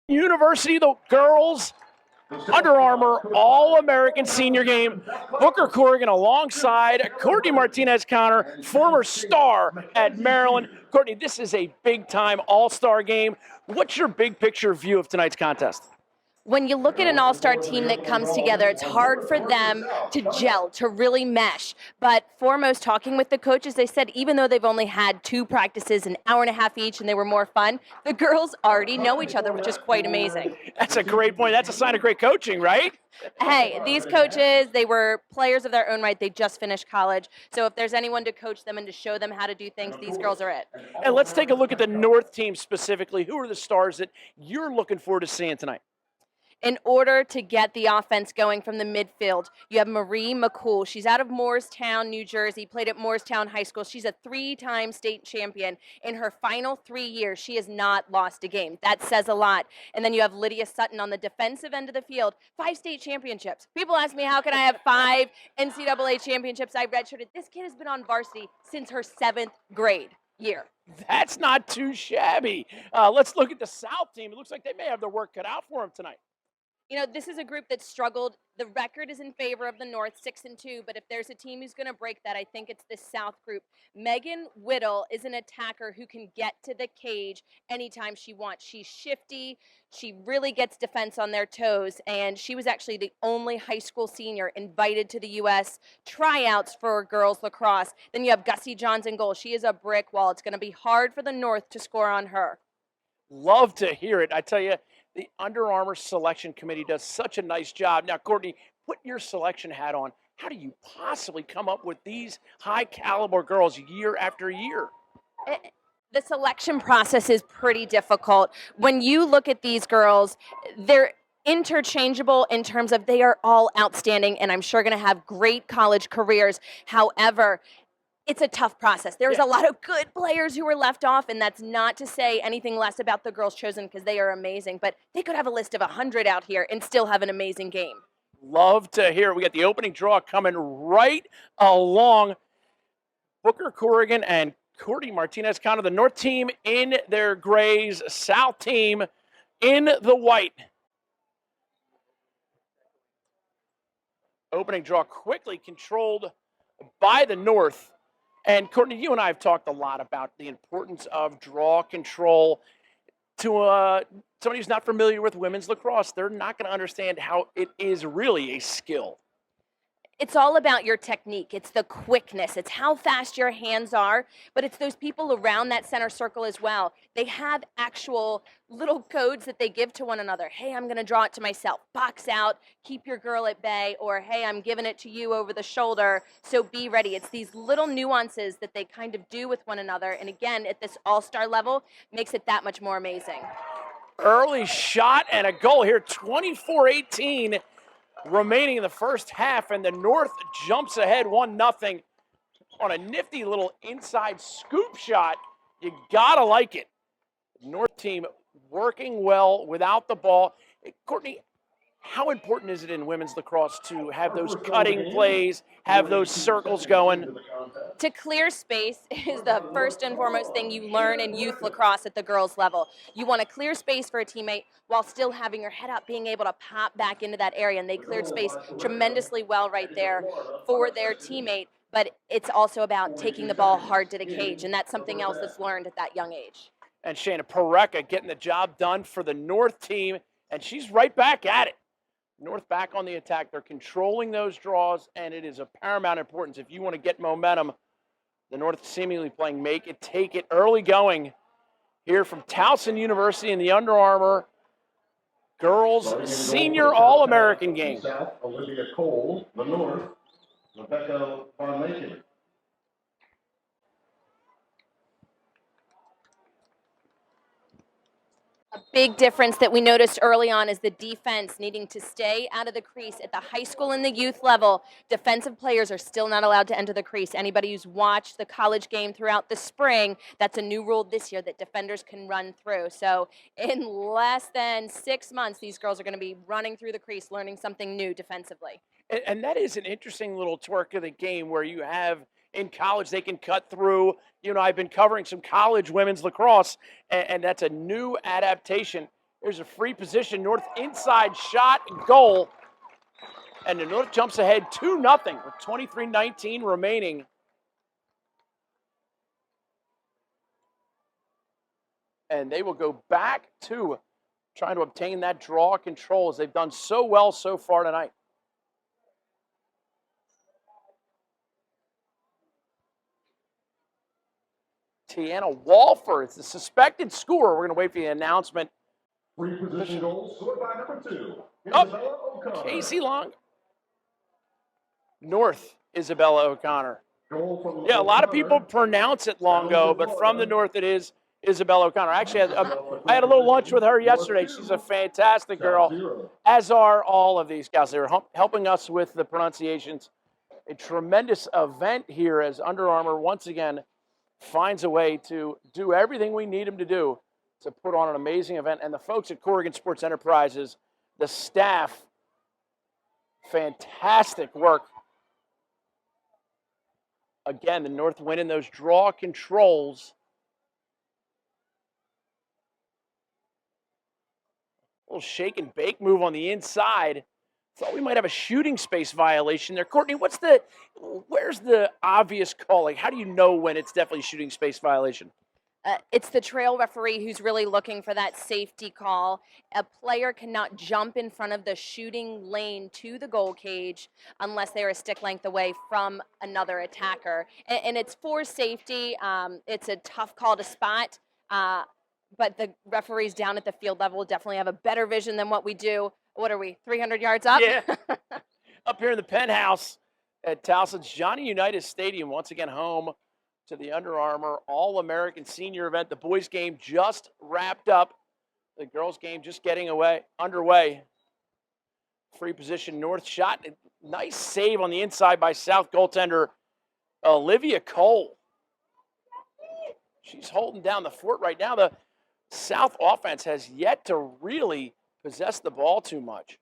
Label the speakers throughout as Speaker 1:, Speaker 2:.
Speaker 1: University, the girls Under Armour All-American Senior Game. Booker Corrigan alongside Courtney Martinez-Connor, former star at Maryland. Courtney, this is a big-time all-star game. What's your big picture view of tonight's contest?
Speaker 2: When you look at an all-star team that comes together, it's hard for them to gel, to really mesh. But foremost, talking with the coaches, they said even though they've only had 2 practices, an hour and a half each, and they were more fun, the girls already know each other, which is quite amazing.
Speaker 1: That's a great point. That's a sign of great coaching, right?
Speaker 2: Hey, these coaches, they were players of their own right. They just finished college. So if there's anyone to coach them and to show them how to do things, these girls are it.
Speaker 1: And let's take a look at the North team specifically. Who are the stars that you're looking forward to seeing tonight?
Speaker 2: In order to get the offense going from the midfield, you have Marie McCool. She's out of Morristown, New Jersey, played at Morristown High School. She's a 3-time state champion. In her final 3 years, she has not lost a game. That says a lot. And then you have Lydia Sutton on the defensive end of the field, 5 state championships. People ask me, how can I have 5 NCAA championships? I redshirted. This kid has been on varsity since her 7th grade year.
Speaker 1: That's not too shabby. Let's look at the South team. It looks like they may have their work cut out for them tonight.
Speaker 2: You know, this is a group that struggled. The record is in favor of the North, 6-2, but if there's a team who's going to break that, I think it's this South group. Megan Whittle is an attacker who can get to the cage anytime she wants. She's shifty. She really gets defense on their toes, and she was actually the only high school senior invited to the U.S. tryouts for girls lacrosse. Then you have Gussie Johns in goal. She is a brick wall. It's going to be hard for the North to score on her.
Speaker 1: Love to hear it. I tell you, the Under Armour selection committee does such a nice job. Now, Courtney, put your selection hat on. How do you possibly come up with these high-caliber girls year after year?
Speaker 2: The selection process is pretty difficult. When you look at these girls, they're interchangeable in terms of they are all outstanding and I'm sure going to have great college careers. However, it's a tough process. There's a lot of good players who were left off, and that's not to say anything less about the girls chosen because they are amazing, but they could have a list of 100 out here and still have an amazing game.
Speaker 1: Love to hear it. We got the opening draw coming right along. Booker Corrigan and Courtney Martinez-Connor, the North team in their grays, South team in the white. Opening draw quickly controlled by the North. And Courtney, you and I have talked a lot about the importance of draw control. To somebody who's not familiar with women's lacrosse, they're not going to understand how it is really a skill.
Speaker 2: It's all about your technique. It's the quickness. It's how fast your hands are, but it's those people around that center circle as well. They have actual little codes that they give to one another. Hey, I'm going to draw it to myself. Box out, keep your girl at bay, or hey, I'm giving it to you over the shoulder, so be ready. It's these little nuances that they kind of do with one another, and again, at this all-star level, makes it that much more amazing.
Speaker 1: Early shot and a goal here, 24-18. Remaining in the first half, and the North jumps ahead 1-0 on a nifty little inside scoop shot. You gotta like it. North team working well without the ball. Courtney, how important is it in women's lacrosse to have those cutting plays, have those circles going?
Speaker 2: To clear space is the first and foremost thing you learn in youth lacrosse at the girls level. You want to clear space for a teammate while still having your head up, being able to pop back into that area, and they cleared space tremendously well right there for their teammate. But it's also about taking the ball hard to the cage, and that's something else that's learned at that young age.
Speaker 1: And Shayna Pirreca getting the job done for the North team, and she's right back at it. North back on the attack. They're controlling those draws, and it is of paramount importance. If you want to get momentum, the North seemingly playing make it, take it, early going here from Towson University in the Under Armour Girls Senior All-American Game.
Speaker 3: Olivia Cole, the North, Rebecca Farnation.
Speaker 2: A big difference that we noticed early on is the defense needing to stay out of the crease. At the high school and the youth level, defensive players are still not allowed to enter the crease. Anybody who's watched the college game throughout the spring, that's a new rule this year that defenders can run through. So in less than 6 months, these girls are going to be running through the crease, learning something new defensively.
Speaker 1: And that is an interesting little twerk of the game where you have in college they can cut through. You know, I've been covering some college women's lacrosse, and that's a new adaptation. There's a free position. North inside shot, goal. And the North jumps ahead 2-0 with 23:19 remaining. And they will go back to trying to obtain that draw control as they've done so well so far tonight. Tiana Walford is the suspected scorer. We're going to wait for the announcement.
Speaker 3: Free position goal scored by number 2.
Speaker 1: Oh,
Speaker 3: Isabella O'Connor.
Speaker 1: Casey Long. North, Isabella O'Connor.
Speaker 3: Goal from
Speaker 1: Yeah, a lot of
Speaker 3: O'Connor.
Speaker 1: people pronounce it Longo, but from the North it is Isabella O'Connor. Actually, I had a little lunch with her yesterday. She's a fantastic girl, as are all of these guys. They were helping us with the pronunciations. A tremendous event here as Under Armour once again finds a way to do everything we need them to do to put on an amazing event. And the folks at Corrigan Sports Enterprises, the staff, fantastic work. Again, the North winning those draw controls. A little shake and bake move on the inside. Thought we might have a shooting space violation there. Courtney, where's the obvious call? Like, how do you know when it's definitely a shooting space violation?
Speaker 2: It's the trail referee who's really looking for that safety call. A player cannot jump in front of the shooting lane to the goal cage unless they're a stick length away from another attacker. And it's for safety. It's a tough call to spot, but the referees down at the field level definitely have a better vision than what we do. What are we, 300 yards up?
Speaker 1: Yeah. Up here in the penthouse at Towson's Johnny Unitas Stadium, once again home to the Under Armour All-American Senior event. The boys' game just wrapped up. The girls' game just getting underway. Free position, North shot. Nice save on the inside by South goaltender Olivia Cole. She's holding down the fort right now. The South offense has yet to really possess the ball too much.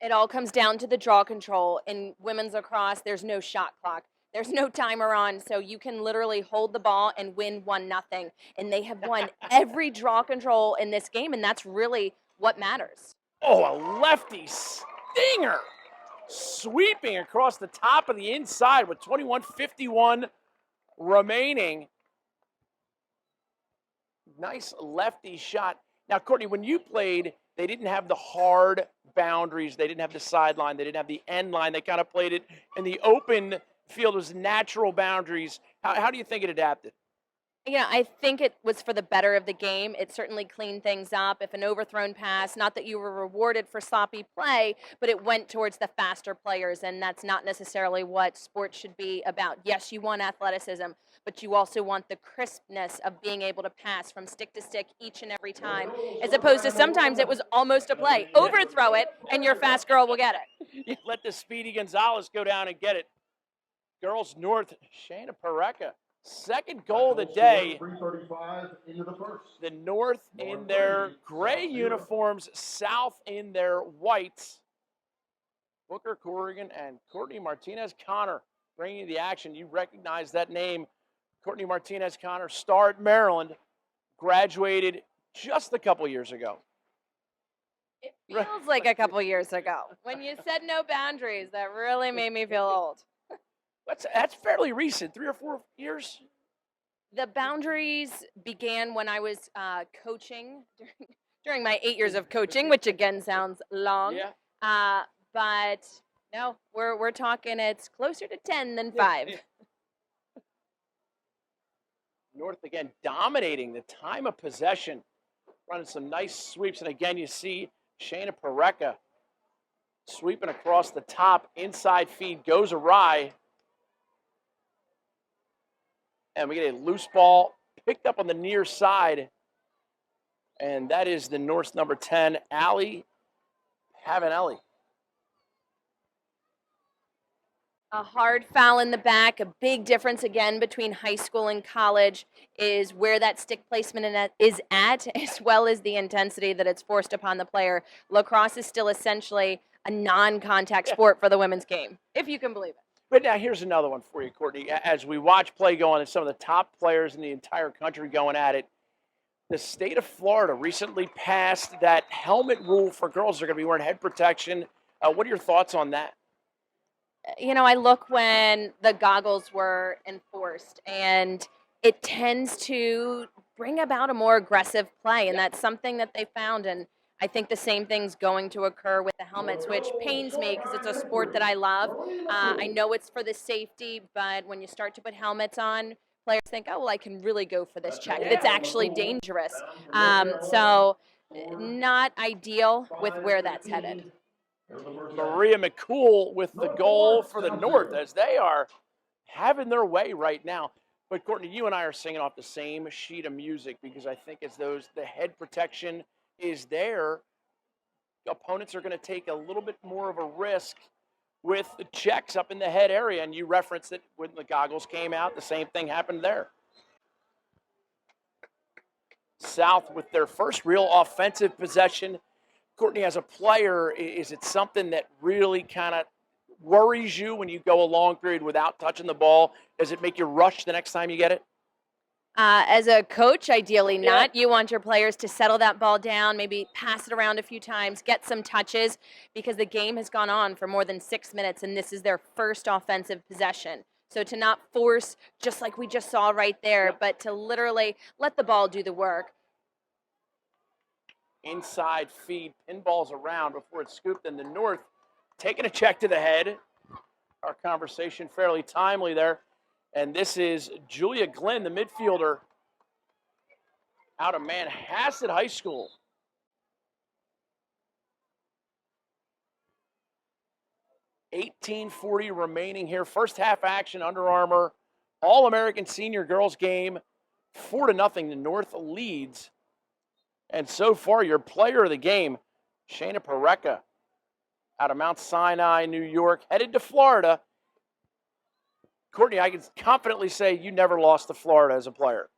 Speaker 2: It all comes down to the draw control. In women's lacrosse, there's no shot clock. There's no timer on, so you can literally hold the ball and win 1-0. And they have won every draw control in this game, and that's really what matters.
Speaker 1: Oh, a lefty stinger. Sweeping across the top of the inside with 21:51 remaining. Nice lefty shot. Now, Courtney, when you played, they didn't have the hard boundaries. They didn't have the sideline. They didn't have the end line. They kind of played it in the open field as natural boundaries. How do you think it adapted?
Speaker 2: Yeah, I think it was for the better of the game. It certainly cleaned things up. If an overthrown pass, not that you were rewarded for sloppy play, but it went towards the faster players, and that's not necessarily what sports should be about. Yes, you want athleticism, but you also want the crispness of being able to pass from stick to stick each and every time, as opposed to sometimes it was almost a play. Overthrow it, and your fast girl will get it.
Speaker 1: You let the Speedy Gonzalez go down and get it. Girls North, Shayna Pirreca. Second goal of the day.
Speaker 3: 3:35 into the first.
Speaker 1: The North in their gray uniforms, South in their whites. Booker Corrigan and Courtney Martinez-Connor bringing you the action. You recognize that name. Courtney Martinez-Connor, star at Maryland, graduated just a couple years ago.
Speaker 2: It feels like a couple years ago. When you said no boundaries, that really made me feel old.
Speaker 1: That's fairly recent, 3 or 4 years.
Speaker 2: The boundaries began when I was coaching during my 8 years of coaching, which again sounds long.
Speaker 1: Yeah.
Speaker 2: But no, we're talking it's closer to 10 than 5.
Speaker 1: North again dominating the time of possession, running some nice sweeps, and again you see Shayna Pirreca sweeping across the top, inside feed goes awry. And we get a loose ball picked up on the near side. And that is the North's number 10, Allie Pavanelli.
Speaker 2: A hard foul in the back. A big difference again between high school and college is where that stick placement is at, as well as the intensity that it's forced upon the player. Lacrosse is still essentially a non-contact sport for the women's game, if you can believe it.
Speaker 1: But now here's another one for you, Courtney. As we watch play go on and some of the top players in the entire country going at it, the state of Florida recently passed that helmet rule for girls. They're going to be wearing head protection. What are your thoughts on that?
Speaker 2: You know, I look when the goggles were enforced, and it tends to bring about a more aggressive play, and that's something that they found. And I think the same thing's going to occur with the helmets, which pains me because it's a sport that I love. I know it's for the safety, but when you start to put helmets on, players think, oh, well, I can really go for this check. It's actually dangerous. So, not ideal with where that's headed.
Speaker 1: Maria McCool with the goal for the North as they are having their way right now. But Courtney, you and I are singing off the same sheet of music because I think as the head protection is there, opponents are going to take a little bit more of a risk with the checks up in the head area. And you referenced it when the goggles came out, the same thing happened there. South with their first real offensive possession. Courtney, as a player, is it something that really kind of worries you when you go a long period without touching the ball? Does it make you rush the next time you get it?
Speaker 2: As a coach, ideally not. You want your players to settle that ball down, maybe pass it around a few times, get some touches, because the game has gone on for more than 6 minutes, and this is their first offensive possession. So to not force, just like we just saw right there, but to literally let the ball do the work.
Speaker 1: Inside feed, pinballs around before it's scooped in the North, taking a check to the head. Our conversation fairly timely there. And this is Julia Glenn, the midfielder out of Manhasset High School. $18:40 remaining here. First half action, Under Armour. All-American Senior Girls game. 4-0, the North leads. And so far, your player of the game, Shayna Pirreca, out of Mount Sinai, New York, headed to Florida. Courtney, I can confidently say you never lost to Florida as a player.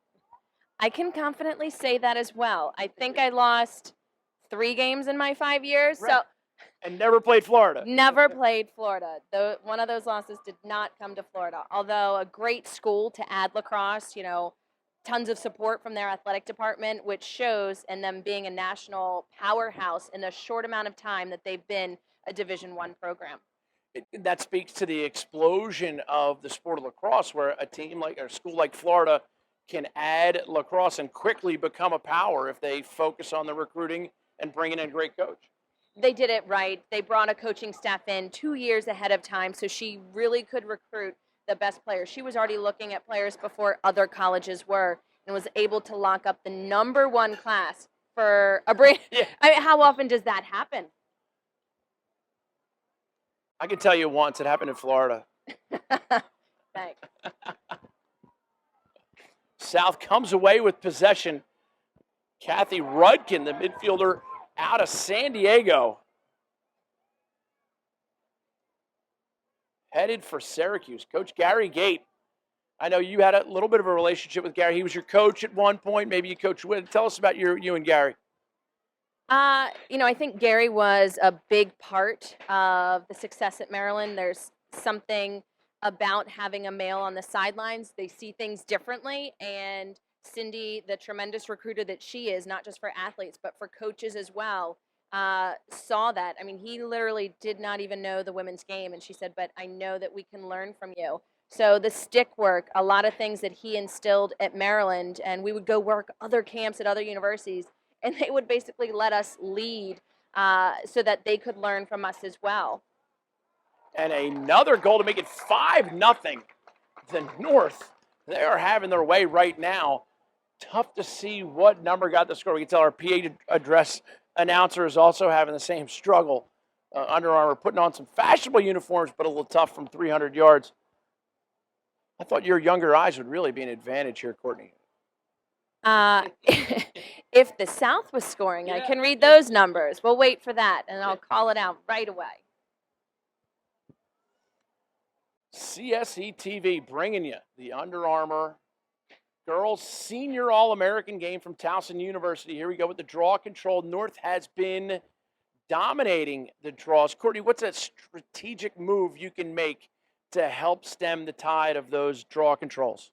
Speaker 2: I can confidently say that as well. I think I lost 3 games in my 5 years.
Speaker 1: Right.
Speaker 2: So
Speaker 1: and never played Florida.
Speaker 2: Never played Florida. One of those losses did not come to Florida. Although a great school to add lacrosse, you know, tons of support from their athletic department, which shows in them being a national powerhouse in the short amount of time that they've been a Division I program.
Speaker 1: That speaks to the explosion of the sport of lacrosse, where a team like or a school like Florida can add lacrosse and quickly become a power if they focus on the recruiting and bringing in a great coach.
Speaker 2: They did it right. They brought a coaching staff in 2 years ahead of time, so she really could recruit the best players. She was already looking at players before other colleges were and was able to lock up the #1 class for a break.
Speaker 1: Yeah.
Speaker 2: I mean, how often does that happen?
Speaker 1: I can tell you once it happened in Florida.
Speaker 2: Thanks.
Speaker 1: South comes away with possession. Kathy Rudkin, the midfielder out of San Diego, headed for Syracuse. Coach Gary Gate. I know you had a little bit of a relationship with Gary. He was your coach at one point. Maybe you coached with. Tell us about you and Gary.
Speaker 2: You know, I think Gary was a big part of the success at Maryland. There's something about having a male on the sidelines. They see things differently, and Cindy, the tremendous recruiter that she is, not just for athletes, but for coaches as well, saw that. I mean, he literally did not even know the women's game, and she said, but I know that we can learn from you. So the stick work, a lot of things that he instilled at Maryland, and we would go work other camps at other universities, and they would basically let us lead so that they could learn from us as well.
Speaker 1: And another goal to make it 5-0. The North, they are having their way right now. Tough to see what number got the score. We can tell our PA address announcer is also having the same struggle. Under Armour putting on some fashionable uniforms, but a little tough from 300 yards. I thought your younger eyes would really be an advantage here, Courtney.
Speaker 2: If the South was scoring, I can read those numbers. We'll wait for that, and I'll call it out right away.
Speaker 1: CSE TV bringing you the Under Armour Girls Senior All-American game from Towson University. Here we go with the draw control. North has been dominating the draws. Courtney, what's a strategic move you can make to help stem the tide of those draw controls?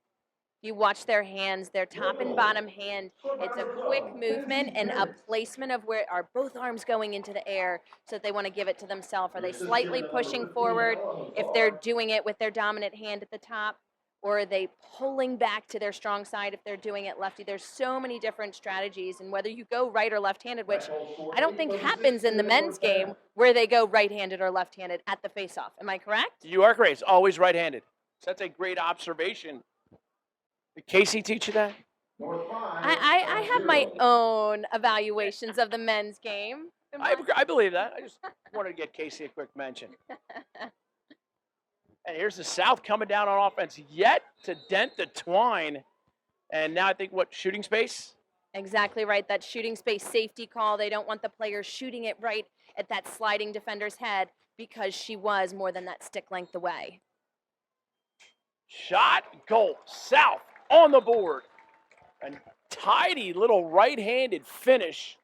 Speaker 2: You watch their hands, their top and bottom hand. It's a quick movement and a placement of where are both arms going into the air so that they want to give it to themselves. Are they slightly pushing forward if they're doing it with their dominant hand at the top? Or are they pulling back to their strong side if they're doing it lefty? There's so many different strategies, and whether you go right or left-handed, which I don't think happens in the men's game where they go right-handed or left-handed at the face-off. Am I correct?
Speaker 1: You are correct. It's always right-handed. So that's a great observation. Did Casey teach you that?
Speaker 2: I have my own evaluations of the men's game.
Speaker 1: I believe that. I just wanted to get Casey a quick mention. And here's the South coming down on offense yet to dent the twine. And now I think, what, shooting space?
Speaker 2: Exactly right. That shooting space safety call. They don't want the player shooting it right at that sliding defender's head because she was more than that stick length away.
Speaker 1: Shot, goal. South on the board. A tidy little right-handed finish.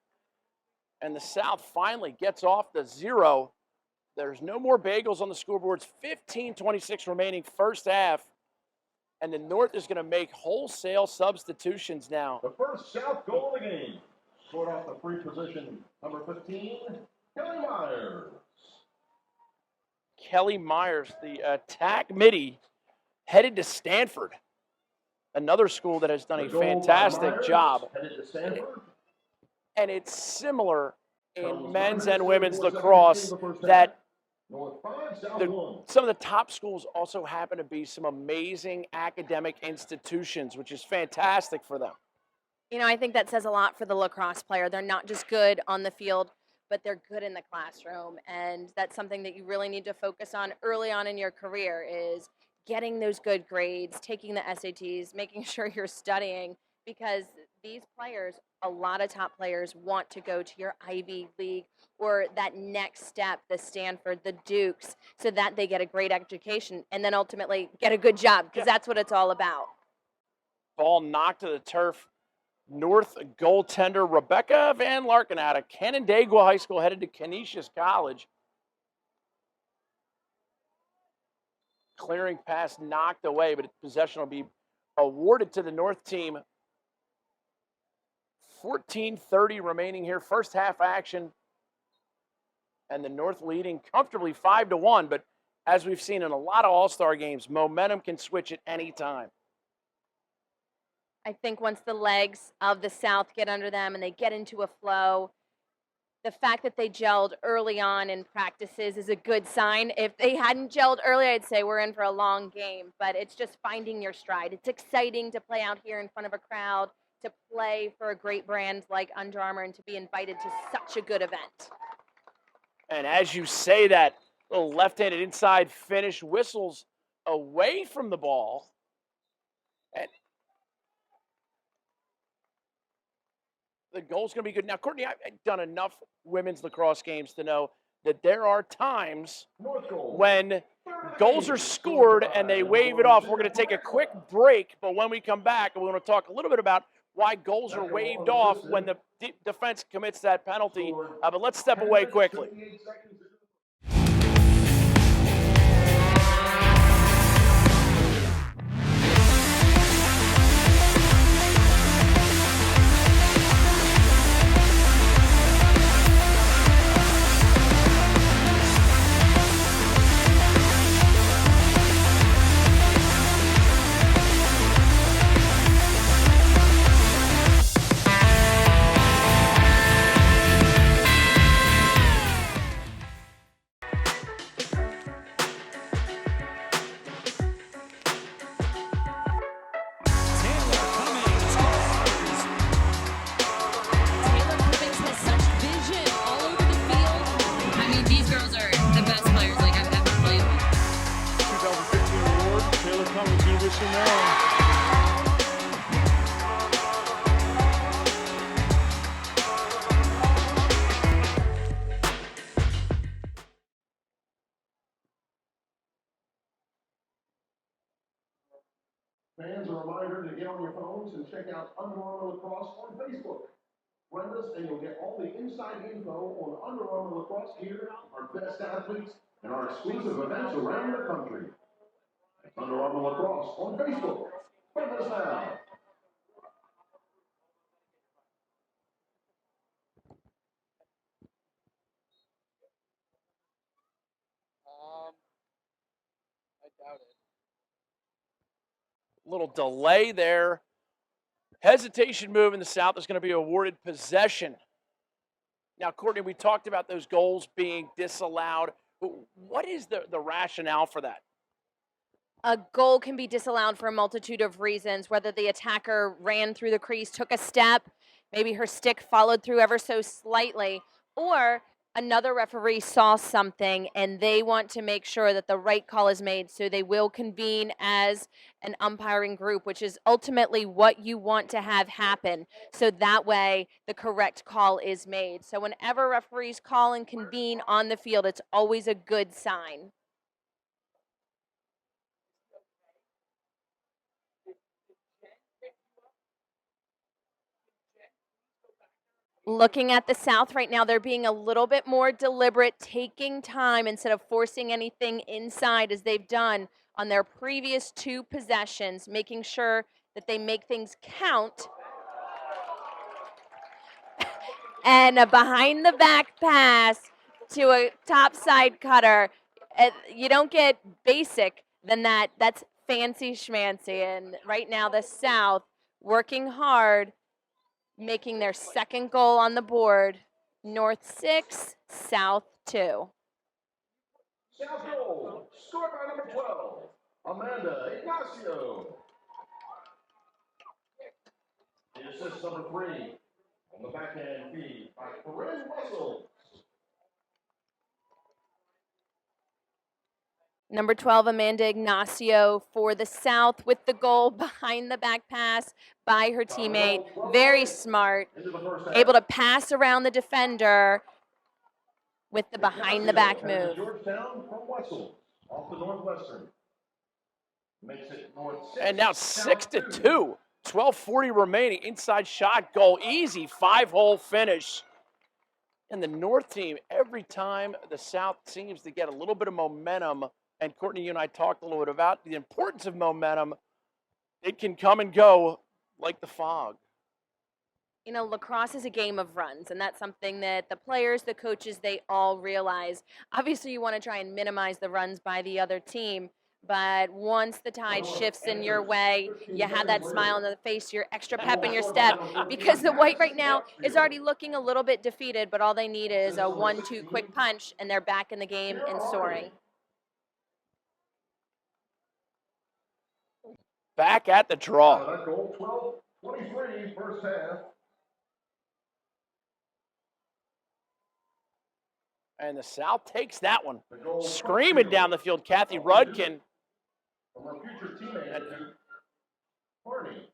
Speaker 1: And the South finally gets off the 0. There's no more bagels on the scoreboards. 15:26 remaining first half. And the North is going to make wholesale substitutions now.
Speaker 3: The first South goal of the game. Scored off the free position, number 15, Kelly Myers.
Speaker 1: Kelly Myers, the attack midi, headed to Stanford. Another school that has done a fantastic job.
Speaker 3: Headed to Stanford.
Speaker 1: And it's similar in men's and women's lacrosse that
Speaker 3: North 5, South 1.
Speaker 1: some of the top schools also happen to be some amazing academic institutions, which is fantastic for them.
Speaker 2: You know, I think that says a lot for the lacrosse player. They're not just good on the field, but they're good in the classroom. And that's something that you really need to focus on early on in your career is getting those good grades, taking the SATs, making sure you're studying, because these players, a lot of top players, want to go to your Ivy League or that next step, the Stanford, the Dukes, so that they get a great education and then ultimately get a good job, because that's what it's all about.
Speaker 1: Ball knocked to the turf. North goaltender Rebecca Van Larkin out of Canandaigua High School headed to Canisius College. Clearing pass knocked away, but possession will be awarded to the North team. 14:30 remaining here. First half action. And the North leading comfortably 5-1. But as we've seen in a lot of all-star games, momentum can switch at any time.
Speaker 2: I think once the legs of the South get under them and they get into a flow, the fact that they gelled early on in practices is a good sign. If they hadn't gelled early, I'd say we're in for a long game. But it's just finding your stride. It's exciting to play out here in front of a crowd, to play for a great brand like Under Armour, and to be invited to such a good event.
Speaker 1: And as you say that, little left-handed inside finish, whistles away from the ball. And the goal's going to be good. Now, Courtney, I've done enough women's lacrosse games to know that there are times when goals are scored and they wave it off. We're going to take a quick break, but when we come back, we want to talk a little bit about why goals are waved off when the defense commits that penalty. But let's step away quickly.
Speaker 3: Fans, a reminder to get on your phones and check out Under Armour Lacrosse on Facebook. Friend us and you'll get all the inside info on Under Armour Lacrosse gear, our best athletes, and our exclusive events around the country. That's Under Armour Lacrosse on Facebook. Run this now.
Speaker 1: I doubt it. Little delay there. Hesitation move in the South is going to be awarded possession. Now, Courtney, we talked about those goals being disallowed. What is the rationale for that?
Speaker 2: A goal can be disallowed for a multitude of reasons, whether the attacker ran through the crease, took a step, maybe her stick followed through ever so slightly, or another referee saw something and they want to make sure that the right call is made, so they will convene as an umpiring group, which is ultimately what you want to have happen, so that way the correct call is made. So whenever referees call and convene on the field, it's always a good sign. Looking at the South right now, they're being a little bit more deliberate, taking time instead of forcing anything inside as they've done on their previous 2 possessions, making sure that they make things count. And a behind the back pass to a top side cutter. You don't get basic than that. That's fancy schmancy. And right now the South working hard, making their second goal on the board. North 6, South 2.
Speaker 3: South goal, scored by number 12, Amanda Ignacio. The assist number 3 on the backhand feed by Corinne Russell.
Speaker 2: Number 12, Amanda Ignacio for the South with the goal behind the back pass by her teammate. Very smart, able to pass around the defender with the behind the back move.
Speaker 3: Georgetown from Wessels, off the Northwestern. Makes it North 6.
Speaker 1: And now 6-2. 12:40 remaining. Inside shot goal. Easy 5-hole finish. And the North team, every time the South seems to get a little bit of momentum, and Courtney, you and I talked a little bit about the importance of momentum, it can come and go like the fog.
Speaker 2: You know, lacrosse is a game of runs, and that's something that the players, the coaches, they all realize. Obviously, you want to try and minimize the runs by the other team, but once the tide shifts in your way, you have that smile on the face, your extra pep in your step, because the white right now is already looking a little bit defeated, but all they need is a 1-2 quick punch, and they're back in the game and soaring.
Speaker 1: Back at the draw.
Speaker 3: That goal, 12-23, first half.
Speaker 1: And the South takes that one. Screaming down the field, Kathy Rudkin.
Speaker 3: From our future teammate, Barney.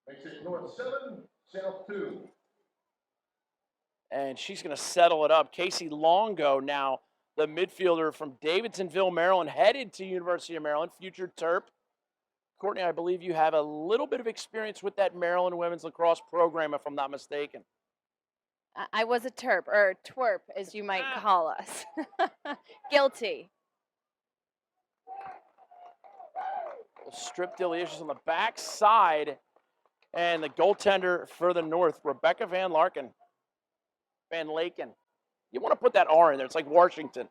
Speaker 3: Makes it North 7, South 2.
Speaker 1: And she's going to settle it up. Casey Longo now, the midfielder from Davidsonville, Maryland, headed to University of Maryland, future Terp. Courtney, I believe you have a little bit of experience with that Maryland women's lacrosse program, if I'm not mistaken.
Speaker 2: I was a terp, or twerp, as you might call us. Guilty.
Speaker 1: Strip delicious on the back side. And the goaltender for the North, Rebecca Van Laken. You want to put that R in there. It's like Washington.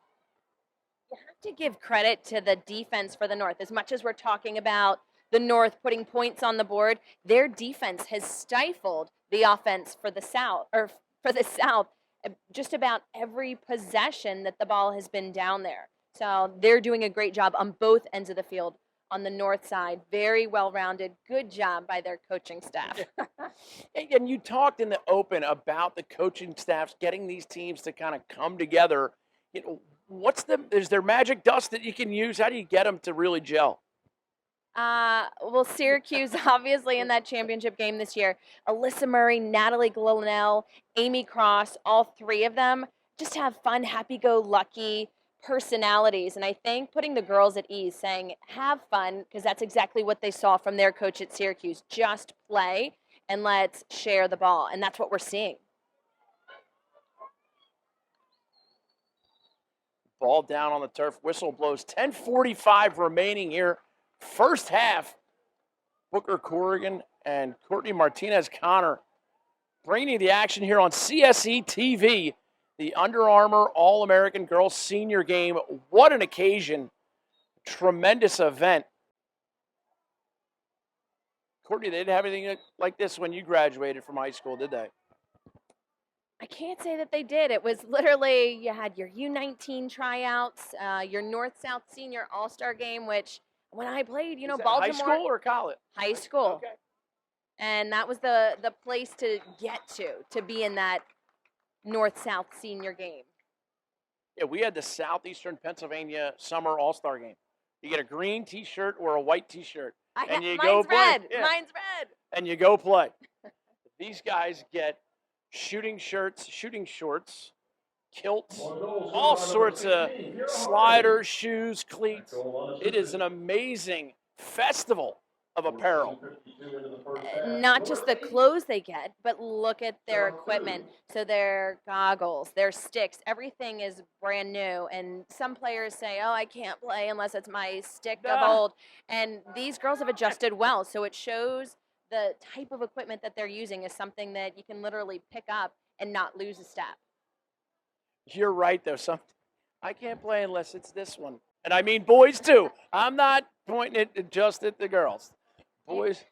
Speaker 2: You have to give credit to the defense for the North. As much as we're talking about the North putting points on the board, their defense has stifled the offense for the South, or for the South, just about every possession that the ball has been down there. So they're doing a great job on both ends of the field. On the North side, very well-rounded. Good job by their coaching staff.
Speaker 1: And you talked in the open about the coaching staffs getting these teams to kind of come together. You know, is there magic dust that you can use? How do you get them to really gel?
Speaker 2: Well, Syracuse, obviously, in that championship game this year, Alyssa Murray, Natalie Glenell, Amy Cross, all 3 of them just have fun, happy-go-lucky personalities. And I think putting the girls at ease, saying, have fun, because that's exactly what they saw from their coach at Syracuse. Just play, and let's share the ball. And that's what we're seeing. Ball down on the turf. Whistle blows. 10:45 remaining here. First half.
Speaker 1: Booker Corrigan and Courtney Martinez-Connor bringing you the action here on CSE TV, the Under Armour All-American Girls Senior Game. What an occasion. Tremendous event. Courtney, they didn't have anything like this when you graduated from high school, did they?
Speaker 2: I can't say that they did. It was literally, you had your U19 tryouts, your North-South Senior All-Star Game, which when I played,
Speaker 1: Is that
Speaker 2: Baltimore.
Speaker 1: high school or college?
Speaker 2: High school.
Speaker 1: Okay.
Speaker 2: And that was the place to get to be in that North-South Senior Game.
Speaker 1: Yeah, we had the Southeastern Pennsylvania Summer All-Star Game. You get a green T-shirt or a white T-shirt, and you go play.
Speaker 2: Red.
Speaker 1: Yeah.
Speaker 2: Mine's red.
Speaker 1: And you go play. These guys get shooting shirts, shooting shorts, kilts, all sorts of sliders, shoes, cleats. It is an amazing festival of apparel.
Speaker 2: Not just the clothes they get, but look at their equipment. So their goggles, their sticks, everything is brand new. And some players say, oh, I can't play unless it's my stick of old. And these girls have adjusted well. So it shows the type of equipment that they're using is something that you can literally pick up and not lose a step.
Speaker 1: You're right, though. I can't play unless it's this one. And I mean boys, too. I'm not pointing it just at the girls. Boys.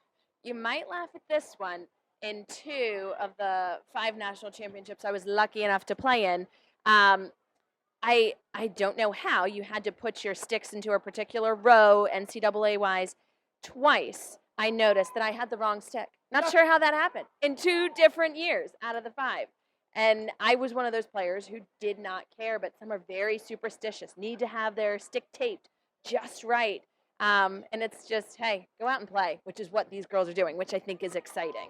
Speaker 2: You might laugh at this one. In 2 of the 5 national championships I was lucky enough to play in, I don't know how you had to put your sticks into a particular row NCAA-wise twice. I noticed that I had the wrong stick. Not sure how that happened. In 2 different years out of the 5. And I was one of those players who did not care, but some are very superstitious, need to have their stick taped just right. And it's just, hey, go out and play, which is what these girls are doing, which I think is exciting.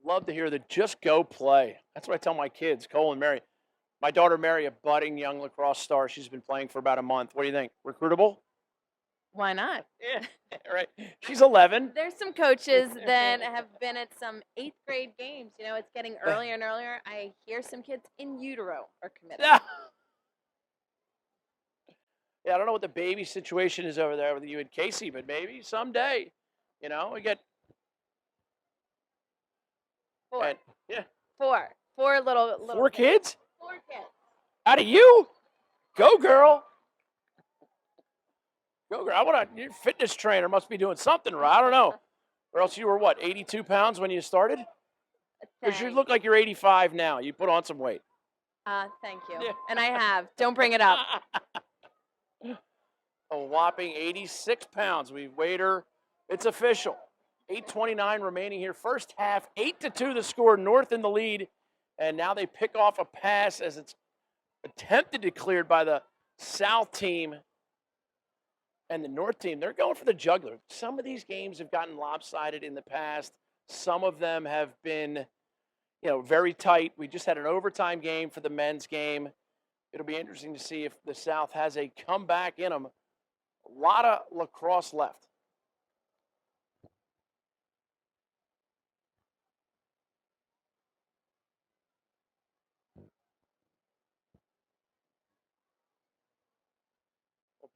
Speaker 1: Love to hear that. Just go play. That's what I tell my kids, Cole and Mary. My daughter Mary, a budding young lacrosse star. She's been playing for about a month. What do you think? Recruitable?
Speaker 2: Why not?
Speaker 1: Yeah, right. She's 11.
Speaker 2: There's some coaches that have been at some 8th grade games. It's getting earlier and earlier. I hear some kids in utero are committed.
Speaker 1: Yeah, I don't know what the baby situation is over there with you and Casey, but maybe someday, we get
Speaker 2: 4.
Speaker 1: and, yeah,
Speaker 2: 4 little
Speaker 1: 4 kids
Speaker 2: 4 kids.
Speaker 1: out of you. Go, girl. Go, girl. Your fitness trainer must be doing something right. I don't know. Or else you were, 82 pounds when you started? Because you look like you're 85 now. You put on some weight.
Speaker 2: Thank you.
Speaker 1: Yeah.
Speaker 2: And I have. Don't bring it up.
Speaker 1: A whopping 86 pounds. We've weighed her. It's official. 8:29 remaining here. First half, 8-2 the score. North in the lead. And now they pick off a pass as it's attempted to cleared by the South team. And the North team, they're going for the jugular. Some of these games have gotten lopsided in the past. Some of them have been, very tight. We just had an overtime game for the men's game. It'll be interesting to see if the South has a comeback in them. A lot of lacrosse left.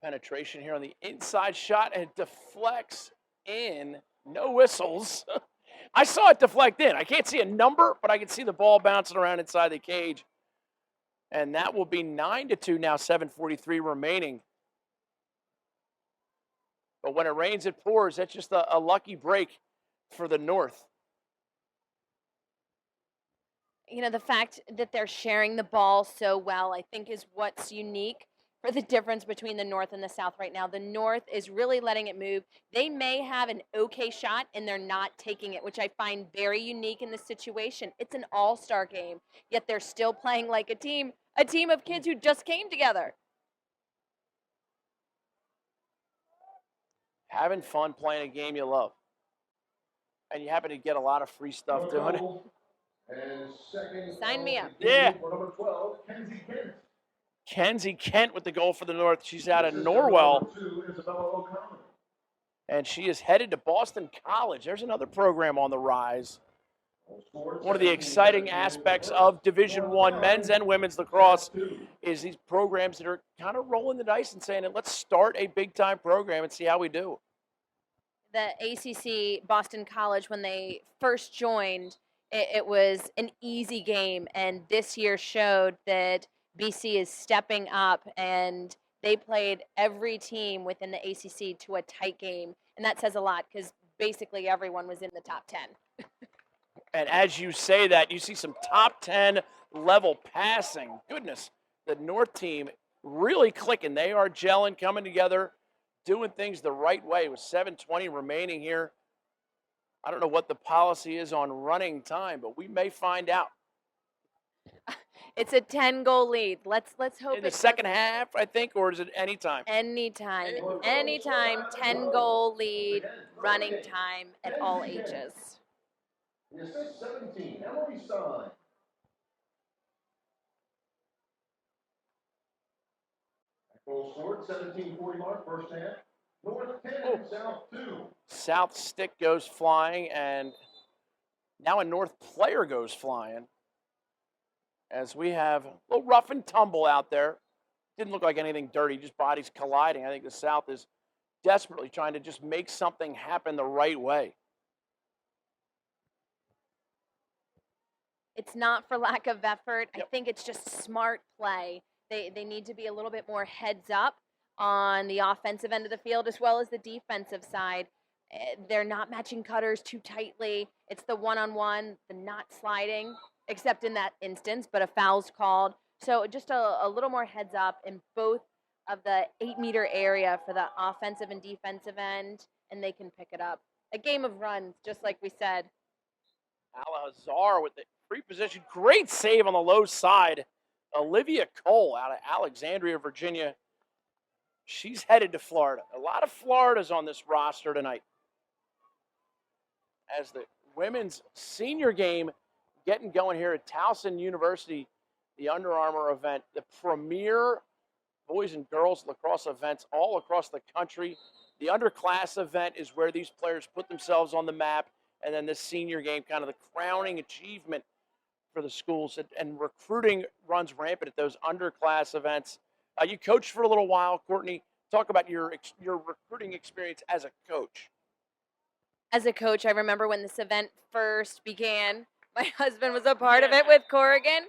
Speaker 1: Penetration here on the inside shot, and it deflects in. No whistles. I saw it deflect in. I can't see a number, but I can see the ball bouncing around inside the cage. And that will be 9-2 now, 7:43 remaining. But when it rains, it pours. That's just a lucky break for the North.
Speaker 2: The fact that they're sharing the ball so well, I think, is what's unique for the difference between the North and the South right now. The North is really letting it move. They may have an okay shot, and they're not taking it, which I find very unique in this situation. It's an all-star game, yet they're still playing like a team of kids who just came together.
Speaker 1: Having fun playing a game you love. And you happen to get a lot of free stuff doing it.
Speaker 3: And second,
Speaker 2: Sign me up.
Speaker 1: Yeah.
Speaker 3: For number 12, Kenzie Kent.
Speaker 1: Kenzie Kent with the goal for the North. She's out of Norwell.
Speaker 3: Number 2,
Speaker 1: And she is headed to Boston College. There's another program on the rise. One of the exciting aspects of Division I men's and women's lacrosse is these programs that are kind of rolling the dice and saying, let's start a big-time program and see how we do.
Speaker 2: the ACC Boston College, when they first joined, it was an easy game, and this year showed that BC is stepping up, and they played every team within the ACC to a tight game, and that says a lot because basically everyone was in the top 10.
Speaker 1: And as you say that, you see some top 10 level passing. Goodness, the North team really clicking. They are gelling, coming together, doing things the right way with 7:20 remaining here. I don't know what the policy is on running time, but we may find out.
Speaker 2: It's a 10-goal lead. Let's hope
Speaker 1: In the second half, I think, or is it any time?
Speaker 2: Anytime, 10-goal lead, running time at all ages.
Speaker 3: The assist 17, Emily Stein. Goal scored, 17:40 mark, first half. North 10, South 2.
Speaker 1: South stick goes flying, and now a North player goes flying. As we have a little rough and tumble out there. Didn't look like anything dirty, just bodies colliding. I think the South is desperately trying to just make something happen the right way.
Speaker 2: It's not for lack of effort.
Speaker 1: Yep.
Speaker 2: I think it's just smart play. They need to be a little bit more heads up on the offensive end of the field as well as the defensive side. They're not matching cutters too tightly. It's the one-on-one, the not sliding, except in that instance, but a foul's called. So just a little more heads up in both of the 8-meter area for the offensive and defensive end, and they can pick it up. A game of runs, just like we said.
Speaker 1: Alahazar with the free position. Great save on the low side. Olivia Cole out of Alexandria, Virginia. She's headed to Florida. A lot of Floridas on this roster tonight. As the women's senior game getting going here at Towson University, the Under Armour event, the premier boys and girls lacrosse events all across the country. The underclass event is where these players put themselves on the map, and then the senior game, kind of the crowning achievement for the schools, and recruiting runs rampant at those underclass events. You coached for a little while, Courtney. Talk about your recruiting experience as a coach.
Speaker 2: As a coach, I remember when this event first began. My husband was a part of it with Corrigan.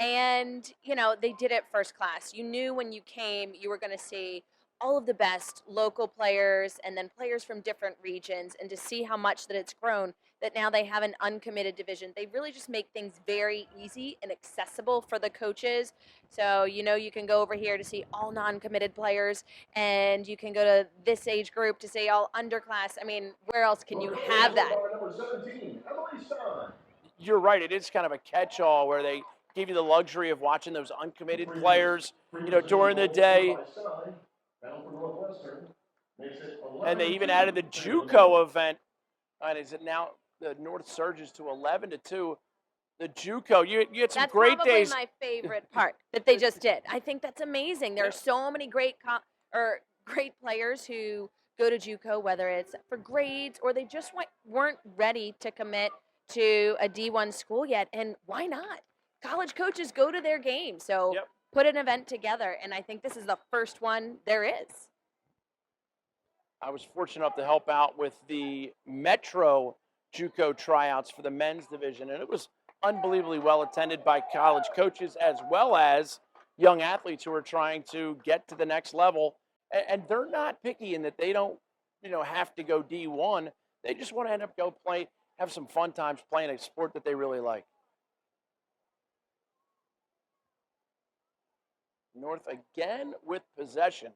Speaker 2: And, you know, they did it first class. You knew when you came, you were going to see all of the best local players and then players from different regions, and to see how much that it's grown, that now they have an uncommitted division. They really just make things very easy and accessible for the coaches. So, you know, you can go over here to see all non-committed players, and you can go to this age group to see all underclass. I mean, where else can you have that?
Speaker 3: Number 17, Emily Stein.
Speaker 1: You're right. It is kind of a catch-all where they give you the luxury of watching those uncommitted players, you know, during the day. And they even added the JUCO event. And is it now the North surges to 11-2? The JUCO, you had some great days.
Speaker 2: That's probably my favorite part that they just did. I think that's amazing. There are so many great players who go to JUCO, whether it's for grades or they just weren't ready to commit to a D1 school yet. And why not? College coaches go to their game. So put an event together, and I think this is the first one there is.
Speaker 1: I was fortunate enough to help out with the Metro JUCO tryouts for the men's division, and it was unbelievably well attended by college coaches as well as young athletes who are trying to get to the next level. And they're not picky in that they don't, you know, have to go D1. They just want to end up have some fun times playing a sport that they really like. North again with possession.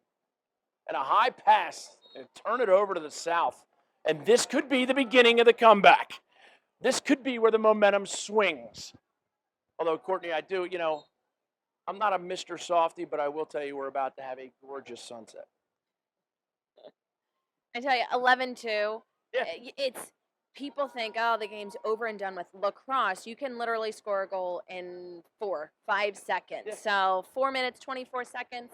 Speaker 1: And a high pass and turn it over to the South. And this could be the beginning of the comeback. This could be where the momentum swings. Although, Courtney, I'm not a Mr. Softy, but I will tell you we're about to have a gorgeous sunset.
Speaker 2: I tell you, 11-2.
Speaker 1: Yeah.
Speaker 2: People think, oh, the game's over and done with. Lacrosse, you can literally score a goal in 4-5 seconds.
Speaker 1: Yeah.
Speaker 2: So 4 minutes, 24 seconds.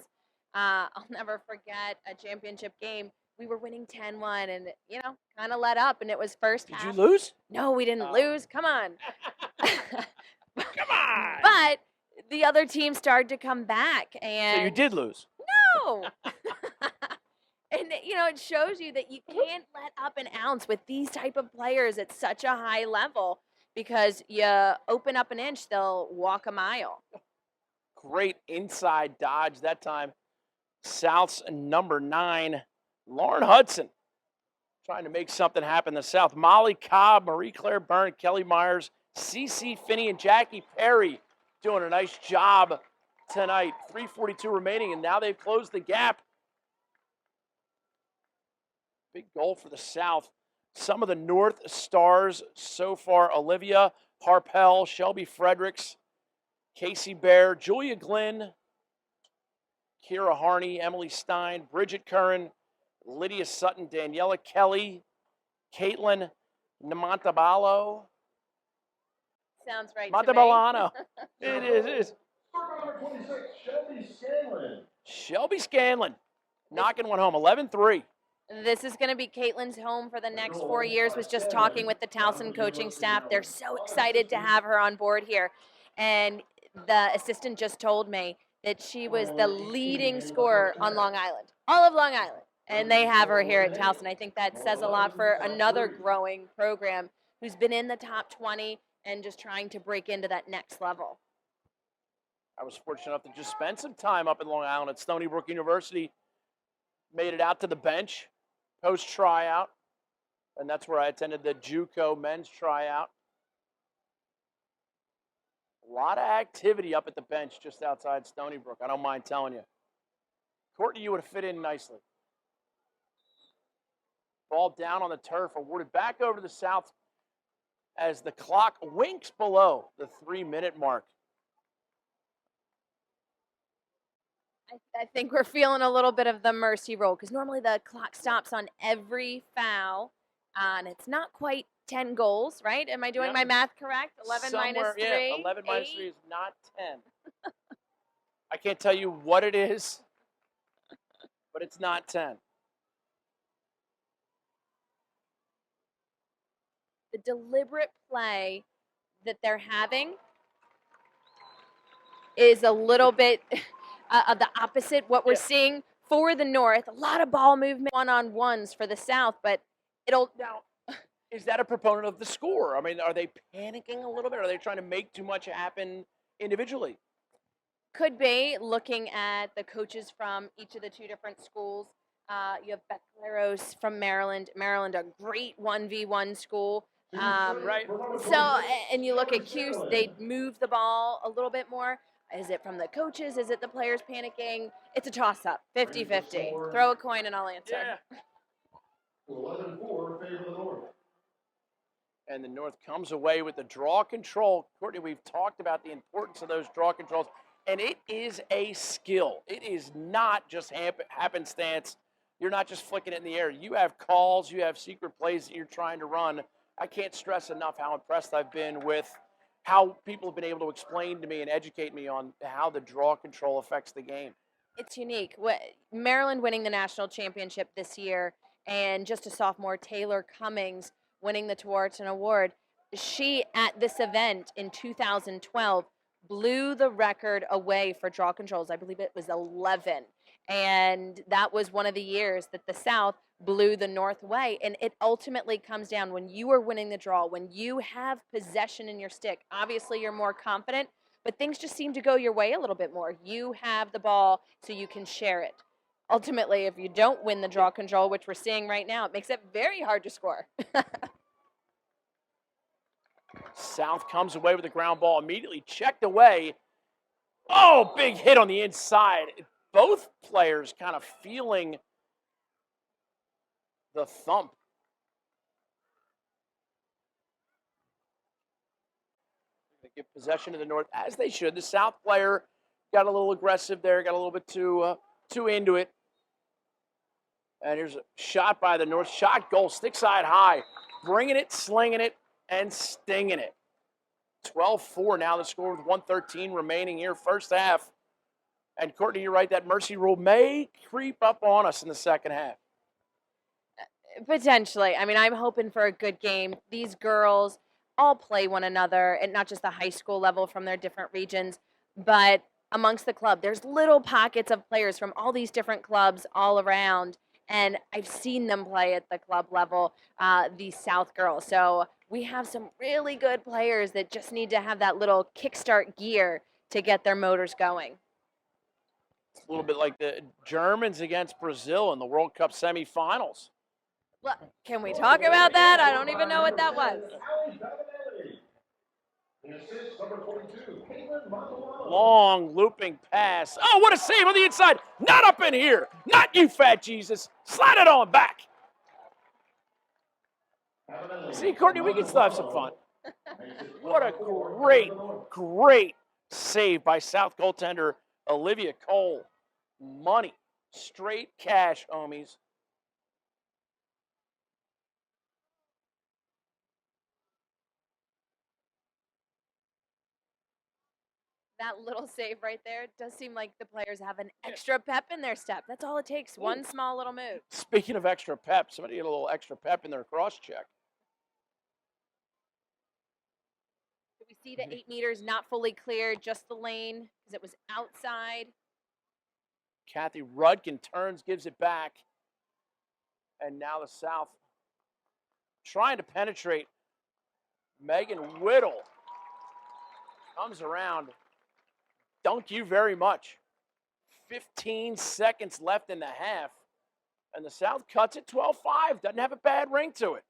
Speaker 2: I'll never forget a championship game. We were winning 10-1 and, kind of let up, and it was first half.
Speaker 1: Did you lose?
Speaker 2: No, we didn't lose. Come on.
Speaker 1: Come on.
Speaker 2: But the other team started to come back. And
Speaker 1: So you did lose?
Speaker 2: No. And, it shows you that you can't let up an ounce with these type of players at such a high level because you open up an inch, they'll walk a mile.
Speaker 1: Great inside dodge that time. South's number 9, Lauren Hudson, trying to make something happen in the South. Molly Cobb, Marie-Claire Byrne, Kelly Myers, Cece Finney, and Jackie Perry doing a nice job tonight. 3:42 remaining, and now they've closed the gap. Big goal for the South. Some of the North stars so far: Olivia Harpel, Shelby Fredericks, Casey Bear, Julia Glynn, Kira Harney, Emily Stein, Bridget Curran, Lydia Sutton, Daniela Kelly, Caitlin Montalbano.
Speaker 2: Sounds right.
Speaker 1: Montalbano. It is.
Speaker 3: Number 26, Shelby Scanlon.
Speaker 1: Shelby Scanlon knocking one home, 11-3.
Speaker 2: This is going to be Caitlin's home for the next 4 years. Was just talking with the Towson coaching staff. They're so excited to have her on board here. And the assistant just told me that she was the leading scorer on Long Island, all of Long Island. And they have her here at Towson. I think that says a lot for another growing program who's been in the top 20 and just trying to break into that next level.
Speaker 1: I was fortunate enough to just spend some time up in Long Island at Stony Brook University. Made it out to the bench post tryout, and that's where I attended the JUCO men's tryout. A lot of activity up at the bench just outside Stony Brook. I don't mind telling you. Courtney, you would have fit in nicely. Ball down on the turf, awarded back over to the South as the clock winks below the 3-minute mark.
Speaker 2: I think we're feeling a little bit of the mercy roll because normally the clock stops on every foul, and it's not quite 10 goals, right? Am I doing my math correct? 11 minus 3?
Speaker 1: Yeah, 11 minus 3 is not 10. I can't tell you what it is, but it's not 10.
Speaker 2: The deliberate play that they're having is a little bit of the opposite what we're seeing for the North. A lot of ball movement, one-on-ones for the South, but it'll...
Speaker 1: Now, is that a proponent of the score? I mean, are they panicking a little bit? Are they trying to make too much happen individually?
Speaker 2: Could be, looking at the coaches from each of the two different schools. You have Beth Claros from Maryland. Maryland, a great 1v1 school.
Speaker 1: Right.
Speaker 2: So, and you look at Cuse, they move the ball a little bit more. Is it from the coaches? Is it the players panicking? It's a toss-up, 50-50. Throw a coin and I'll answer.
Speaker 1: Yeah.
Speaker 3: 11-4, favor the North.
Speaker 1: And the North comes away with the draw control. Courtney, we've talked about the importance of those draw controls, and it is a skill. It is not just happenstance. You're not just flicking it in the air. You have calls, you have secret plays that you're trying to run. I can't stress enough how impressed I've been with how people have been able to explain to me and educate me on how the draw control affects the game.
Speaker 2: It's unique. Maryland winning the national championship this year, and just a sophomore, Taylor Cummings, winning the Tewaaraton Award. She, at this event in 2012, blew the record away for draw controls. I believe it was 11. And that was one of the years that the South blew the North away. And it ultimately comes down when you are winning the draw, when you have possession in your stick. Obviously, you're more confident, but things just seem to go your way a little bit more. You have the ball so you can share it. Ultimately, if you don't win the draw control, which we're seeing right now, it makes it very hard to score.
Speaker 1: South comes away with the ground ball, immediately checked away. Oh, big hit on the inside. Both players kind of feeling the thump. They give possession to the North, as they should. The South player got a little aggressive there, got a little bit too into it. And here's a shot by the North. Shot goal, stick side high. Bringing it, slinging it, and stinging it. 12-4 now the score with 1:13 remaining here, first half. And Courtney, you're right, that mercy rule may creep up on us in the second half.
Speaker 2: Potentially. I mean, I'm hoping for a good game. These girls all play one another, and not just the high school level from their different regions, but amongst the club. There's little pockets of players from all these different clubs all around. And I've seen them play at the club level, these South girls. So we have some really good players that just need to have that little kickstart gear to get their motors going.
Speaker 1: It's a little bit like the Germans against Brazil in the World Cup semifinals.
Speaker 2: Well, can we talk about that? I don't even know what that was.
Speaker 1: Long looping pass. Oh, what a save on the inside. Not up in here. Not you, fat Jesus. Slide it on back. See, Courtney, we can still have some fun. What a great, great save by South goaltender Olivia Cole. Money. Straight cash, homies.
Speaker 2: That little save right there does seem like the players have an extra pep in their step. That's all it takes. One small little move.
Speaker 1: Speaking of extra pep, somebody get a little extra pep in their cross check.
Speaker 2: We see the 8 meters not fully clear, just the lane because it was outside.
Speaker 1: Kathy Rudkin turns, gives it back. And now the South trying to penetrate. Megan Whittle comes around. Thank you very much. 15 seconds left in the half. And the South cuts it 12-5. Doesn't have a bad ring to it.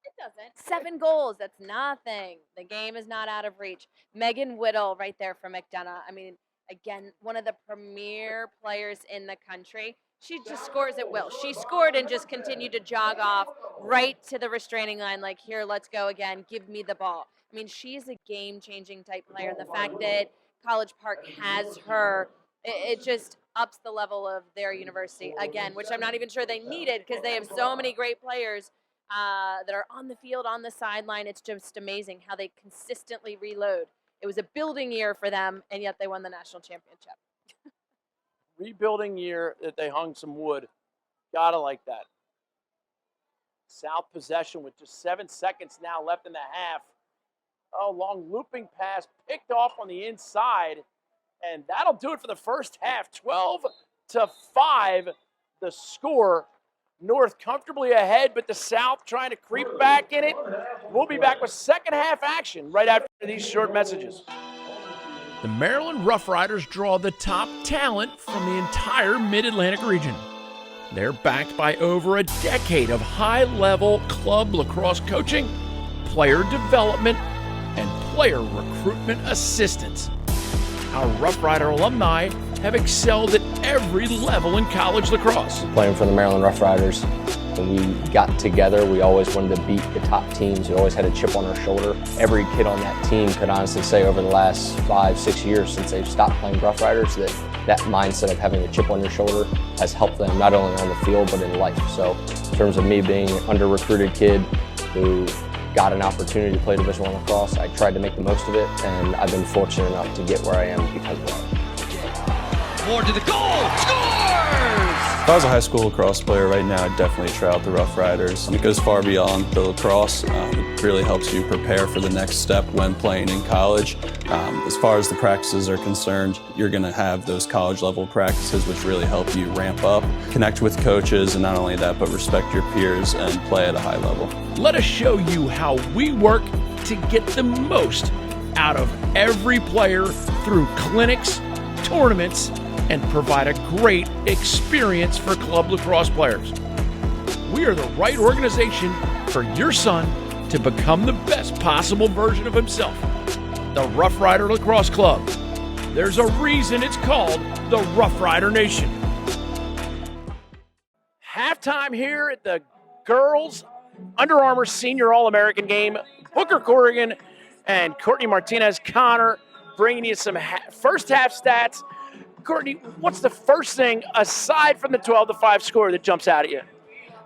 Speaker 2: It doesn't. 7 goals. That's nothing. The game is not out of reach. Megan Whittle right there from McDonough. I mean, again, one of the premier players in the country. She just scores at will. She scored and just continued to jog off right to the restraining line like, here, let's go again. Give me the ball. I mean, she's a game-changing type player. And the fact that College Park has her, it just ups the level of their university again, which I'm not even sure they needed because they have so many great players that are on the field, on the sideline. It's just amazing how they consistently reload. It was a building year for them, and yet they won the national championship.
Speaker 1: Rebuilding year that they hung some wood. Gotta like that. South possession with just 7 seconds now left in the half. Oh, long looping pass picked off on the inside. And that'll do it for the first half. 12-5 the score. North comfortably ahead, but the South trying to creep back in it. We'll be back with second half action right after these short messages.
Speaker 4: The Maryland Rough Riders draw the top talent from the entire Mid-Atlantic region. They're backed by over a decade of high-level club lacrosse coaching, player development, and player recruitment assistance. Our Rough Rider alumni have excelled at every level in college lacrosse.
Speaker 5: Playing for the Maryland Rough Riders, when we got together, we always wanted to beat the top teams. We always had a chip on our shoulder. Every kid on that team could honestly say over the last 5-6 years since they've stopped playing Rough Riders that mindset of having a chip on your shoulder has helped them not only on the field but in life. So in terms of me being an under-recruited kid who got an opportunity to play Division I lacrosse, I tried to make the most of it, and I've been fortunate enough to get where I am because of that.
Speaker 6: More to the goal, scores!
Speaker 7: If I was a high school lacrosse player right now, I'd definitely try out the Rough Riders. It goes far beyond the lacrosse. It really helps you prepare for the next step when playing in college. As far as the practices are concerned, you're going to have those college level practices which really help you ramp up, connect with coaches, and not only that, but respect your peers and play at a high level.
Speaker 4: Let us show you how we work to get the most out of every player through clinics, tournaments, and provide a great experience for club lacrosse players. We are the right organization for your son to become the best possible version of himself. The Rough Rider Lacrosse Club. There's a reason it's called the Rough Rider Nation.
Speaker 1: Halftime here at the girls Under Armour Senior All-American game. Booker Corrigan and Courtney Martinez-Connor bringing you some first half stats. Courtney, what's the first thing aside from the 12-5 score that jumps out at you?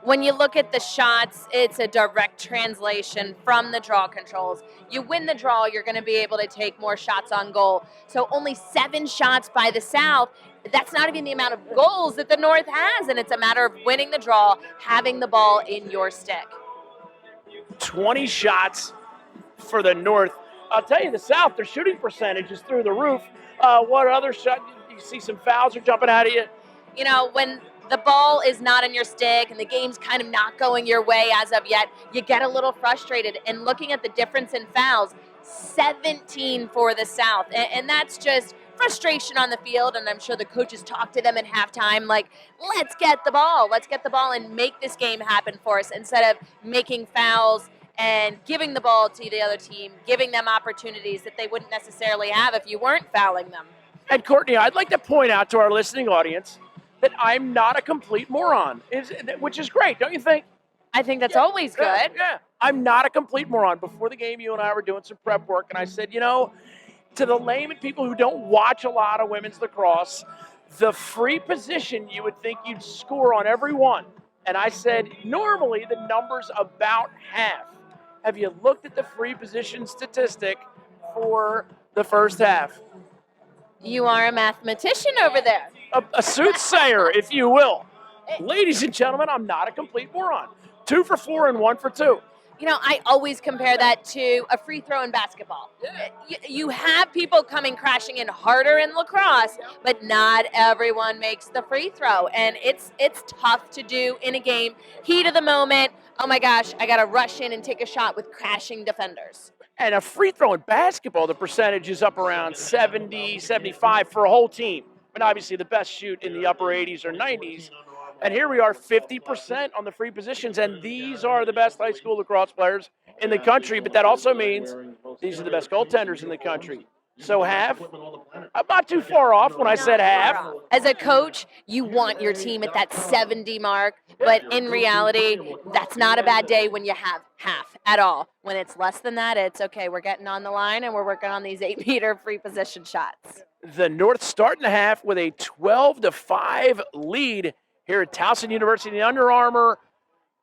Speaker 2: When you look at the shots, it's a direct translation from the draw controls. You win the draw, you're going to be able to take more shots on goal. So only 7 shots by the South. That's not even the amount of goals that the North has, and it's a matter of winning the draw, having the ball in your stick.
Speaker 1: 20 shots for the North. I'll tell you, the South, their shooting percentage is through the roof. What other shot? You see some fouls are jumping out at you?
Speaker 2: You know, when the ball is not in your stick and the game's kind of not going your way as of yet, you get a little frustrated. And looking at the difference in fouls, 17 for the South. And that's just frustration on the field, and I'm sure the coaches talk to them at halftime like, let's get the ball and make this game happen for us instead of making fouls and giving the ball to the other team, giving them opportunities that they wouldn't necessarily have if you weren't fouling them.
Speaker 1: And Courtney, I'd like to point out to our listening audience that I'm not a complete moron, which is great, don't you think?
Speaker 2: I think that's always good.
Speaker 1: Yeah, I'm not a complete moron. Before the game, you and I were doing some prep work, and I said, to the layman people who don't watch a lot of women's lacrosse, the free position you would think you'd score on every one. And I said, normally the number's about half. Have you looked at the free position statistic for the first half?
Speaker 2: You are a mathematician over there.
Speaker 1: A soothsayer, if you will. Ladies and gentlemen, I'm not a complete moron. 2 for 4 and 1 for 2.
Speaker 2: I always compare that to a free throw in basketball. You have people coming crashing in harder in lacrosse, but not everyone makes the free throw. And it's tough to do in a game. Heat of the moment. Oh my gosh, I got to rush in and take a shot with crashing defenders.
Speaker 1: And a free throw in basketball, the percentage is up around 70, 75 for a whole team. And obviously the best shoot in the upper 80s or 90s. And here we are, 50% on the free positions, and these are the best high school lacrosse players in the country, but that also means these are the best goaltenders in the country. So half, I'm not too far off when I said half.
Speaker 2: As a coach, you want your team at that 70 mark, but in reality, that's not a bad day when you have half at all. When it's less than that, it's okay, we're getting on the line and we're working on these 8-meter free position shots.
Speaker 1: The North starting the half with a 12-5 lead here at Towson University. The Under Armour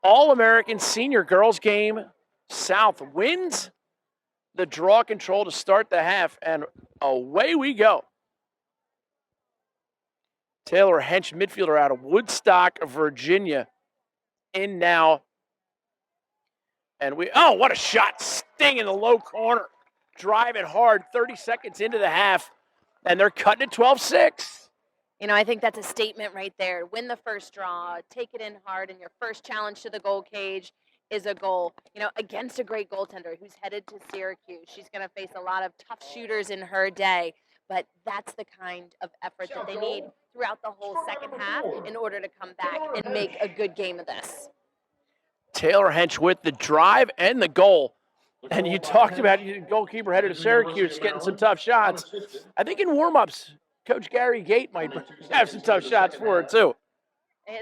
Speaker 1: All-American Senior Girls Game. South wins the draw control to start the half, and away we go. Taylor Hench, midfielder out of Woodstock, Virginia, in now. And what a shot. Sting in the low corner. Driving hard, 30 seconds into the half, and they're cutting it 12-6.
Speaker 2: I think that's a statement right there. Win the first draw, take it in hard, and your first challenge to the goal cage is a goal. Against a great goaltender who's headed to Syracuse. She's going to face a lot of tough shooters in her day, but that's the kind of effort that they need throughout the whole second half in order to come back and make a good game of this.
Speaker 1: Taylor Hench with the drive and the goal. And you talked about your goalkeeper headed to Syracuse getting some tough shots. I think in warm-ups, Coach Gary Gate might have some tough shots for her, too.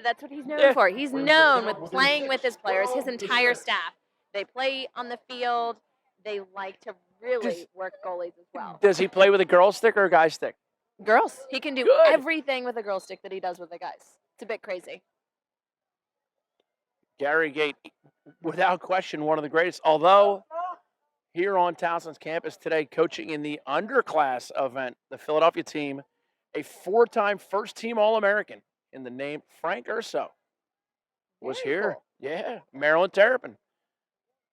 Speaker 2: That's what he's known for. He's known with playing with his players, his entire staff. They play on the field. They like to really work goalies as well.
Speaker 1: Does he play with a girl stick or a guy stick?
Speaker 2: Girls. He can do everything with a girl stick that he does with the guys. It's a bit crazy.
Speaker 1: Gary Gate, without question, one of the greatest. Although, here on Towson's campus today, coaching in the underclass event, the Philadelphia team, a 4-time first-team All-American in the name Frank Urso was here. Cool. Yeah, Maryland Terrapin.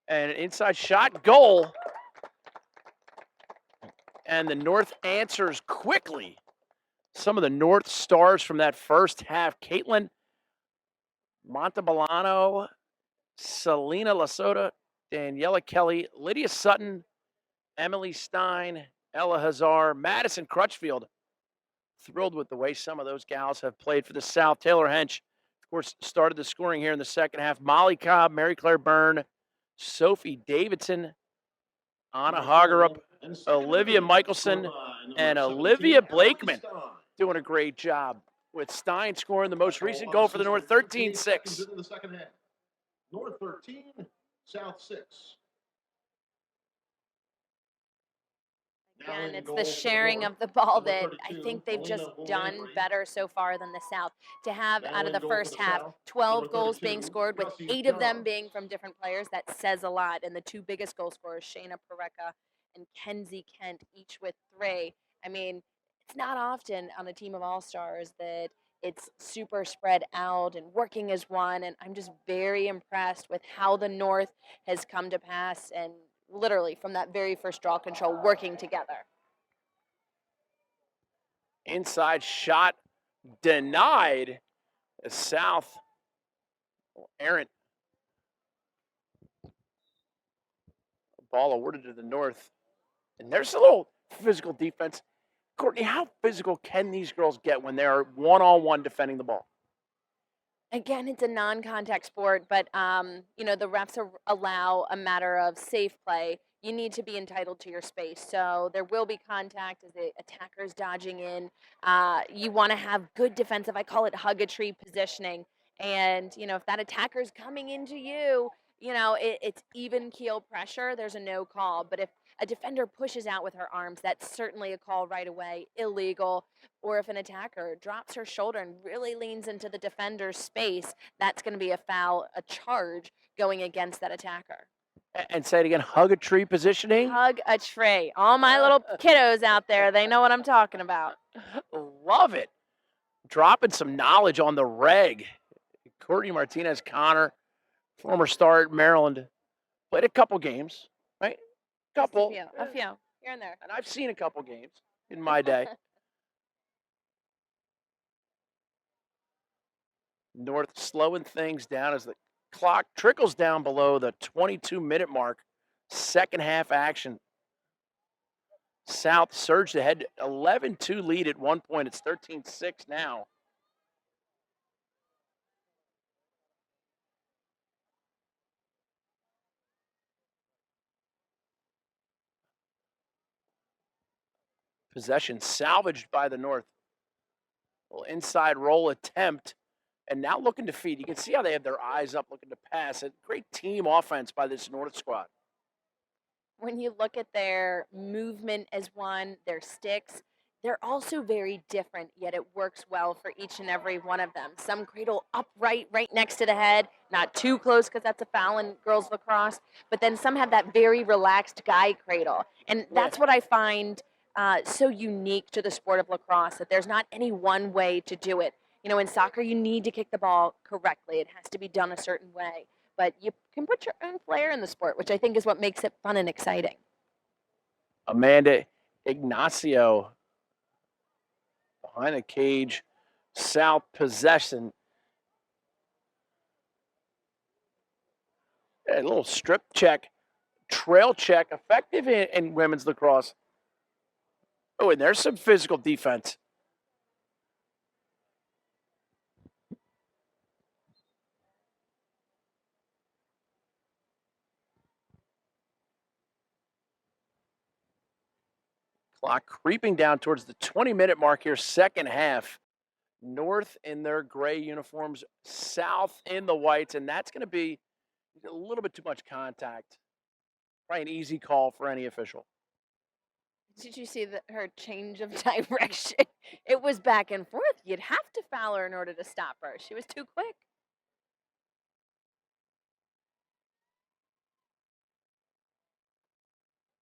Speaker 1: And an inside shot, goal. And the North answers quickly. Some of the North stars from that first half, Caitlin Montebalano, Selena Lasota, Daniela Kelly, Lydia Sutton, Emily Stein, Ella Hazar, Madison Crutchfield. Thrilled with the way some of those gals have played for the South. Taylor Hench, of course, started the scoring here in the second half. Molly Cobb, Mary Claire Byrne, Sophie Davidson, Anna Hagerup, Olivia Michelson, and Olivia Blakeman doing a great job, with Stein scoring the most recent goal for the North, 13-6.
Speaker 3: North 13, South 6.
Speaker 2: And it's the sharing of the ball that I think they've just done better so far than the South. To have, out of the first half, 12 goals being scored, with 8 of them being from different players, that says a lot. And the 2 biggest goal scorers, Shayna Pirreca and Kenzie Kent, each with 3. I mean, it's not often on a team of all-stars that it's super spread out and working as one. And I'm just very impressed with how the North has come to pass, and literally from that very first draw control, working together.
Speaker 1: Inside shot denied. South, errant. Ball awarded to the North. And there's a little physical defense. Courtney, how physical can these girls get when they're one-on-one defending the ball?
Speaker 2: Again, it's a non-contact sport, but the refs allow a matter of safe play. You need to be entitled to your space, so there will be contact as the attacker's dodging in. You want to have good defensive, I call it hug-a-tree positioning, and if that attacker's coming into you, it's even keel pressure. There's a no call, but if a defender pushes out with her arms, that's certainly a call right away, illegal. Or if an attacker drops her shoulder and really leans into the defender's space, that's going to be a foul, a charge going against that attacker.
Speaker 1: And say it again, hug-a-tree positioning?
Speaker 2: Hug a tree. All my little kiddos out there, they know what I'm talking about.
Speaker 1: Love it. Dropping some knowledge on the reg. Courtney Martinez-Connor, former star at Maryland, played a couple games, right? Couple.
Speaker 2: A few. Here and there.
Speaker 1: And I've seen a couple games in my day. North slowing things down as the clock trickles down below the 22-minute mark. Second half action. South surged ahead, 11-2 lead at one point. It's 13-6 now. Possession salvaged by the North. Little inside roll attempt. And now looking to feed. You can see how they have their eyes up looking to pass. A great team offense by this North squad.
Speaker 2: When you look at their movement as one, their sticks, they're also very different, yet it works well for each and every one of them. Some cradle upright right next to the head, not too close because that's a foul in girls lacrosse, but then some have that very relaxed guy cradle. And that's what I find so unique to the sport of lacrosse, that there's not any one way to do it. In soccer, you need to kick the ball correctly. It has to be done a certain way. But you can put your own flair in the sport, which I think is what makes it fun and exciting.
Speaker 1: Amanda Ignacio behind the cage. South possession. A little strip check, trail check, effective in women's lacrosse. Oh, and there's some physical defense. Clock creeping down towards the 20-minute mark here, second half. North in their gray uniforms, South in the whites, and that's going to be a little bit too much contact. Probably an easy call for any official.
Speaker 2: Did you see her change of direction? It was back and forth. You'd have to foul her in order to stop her. She was too quick.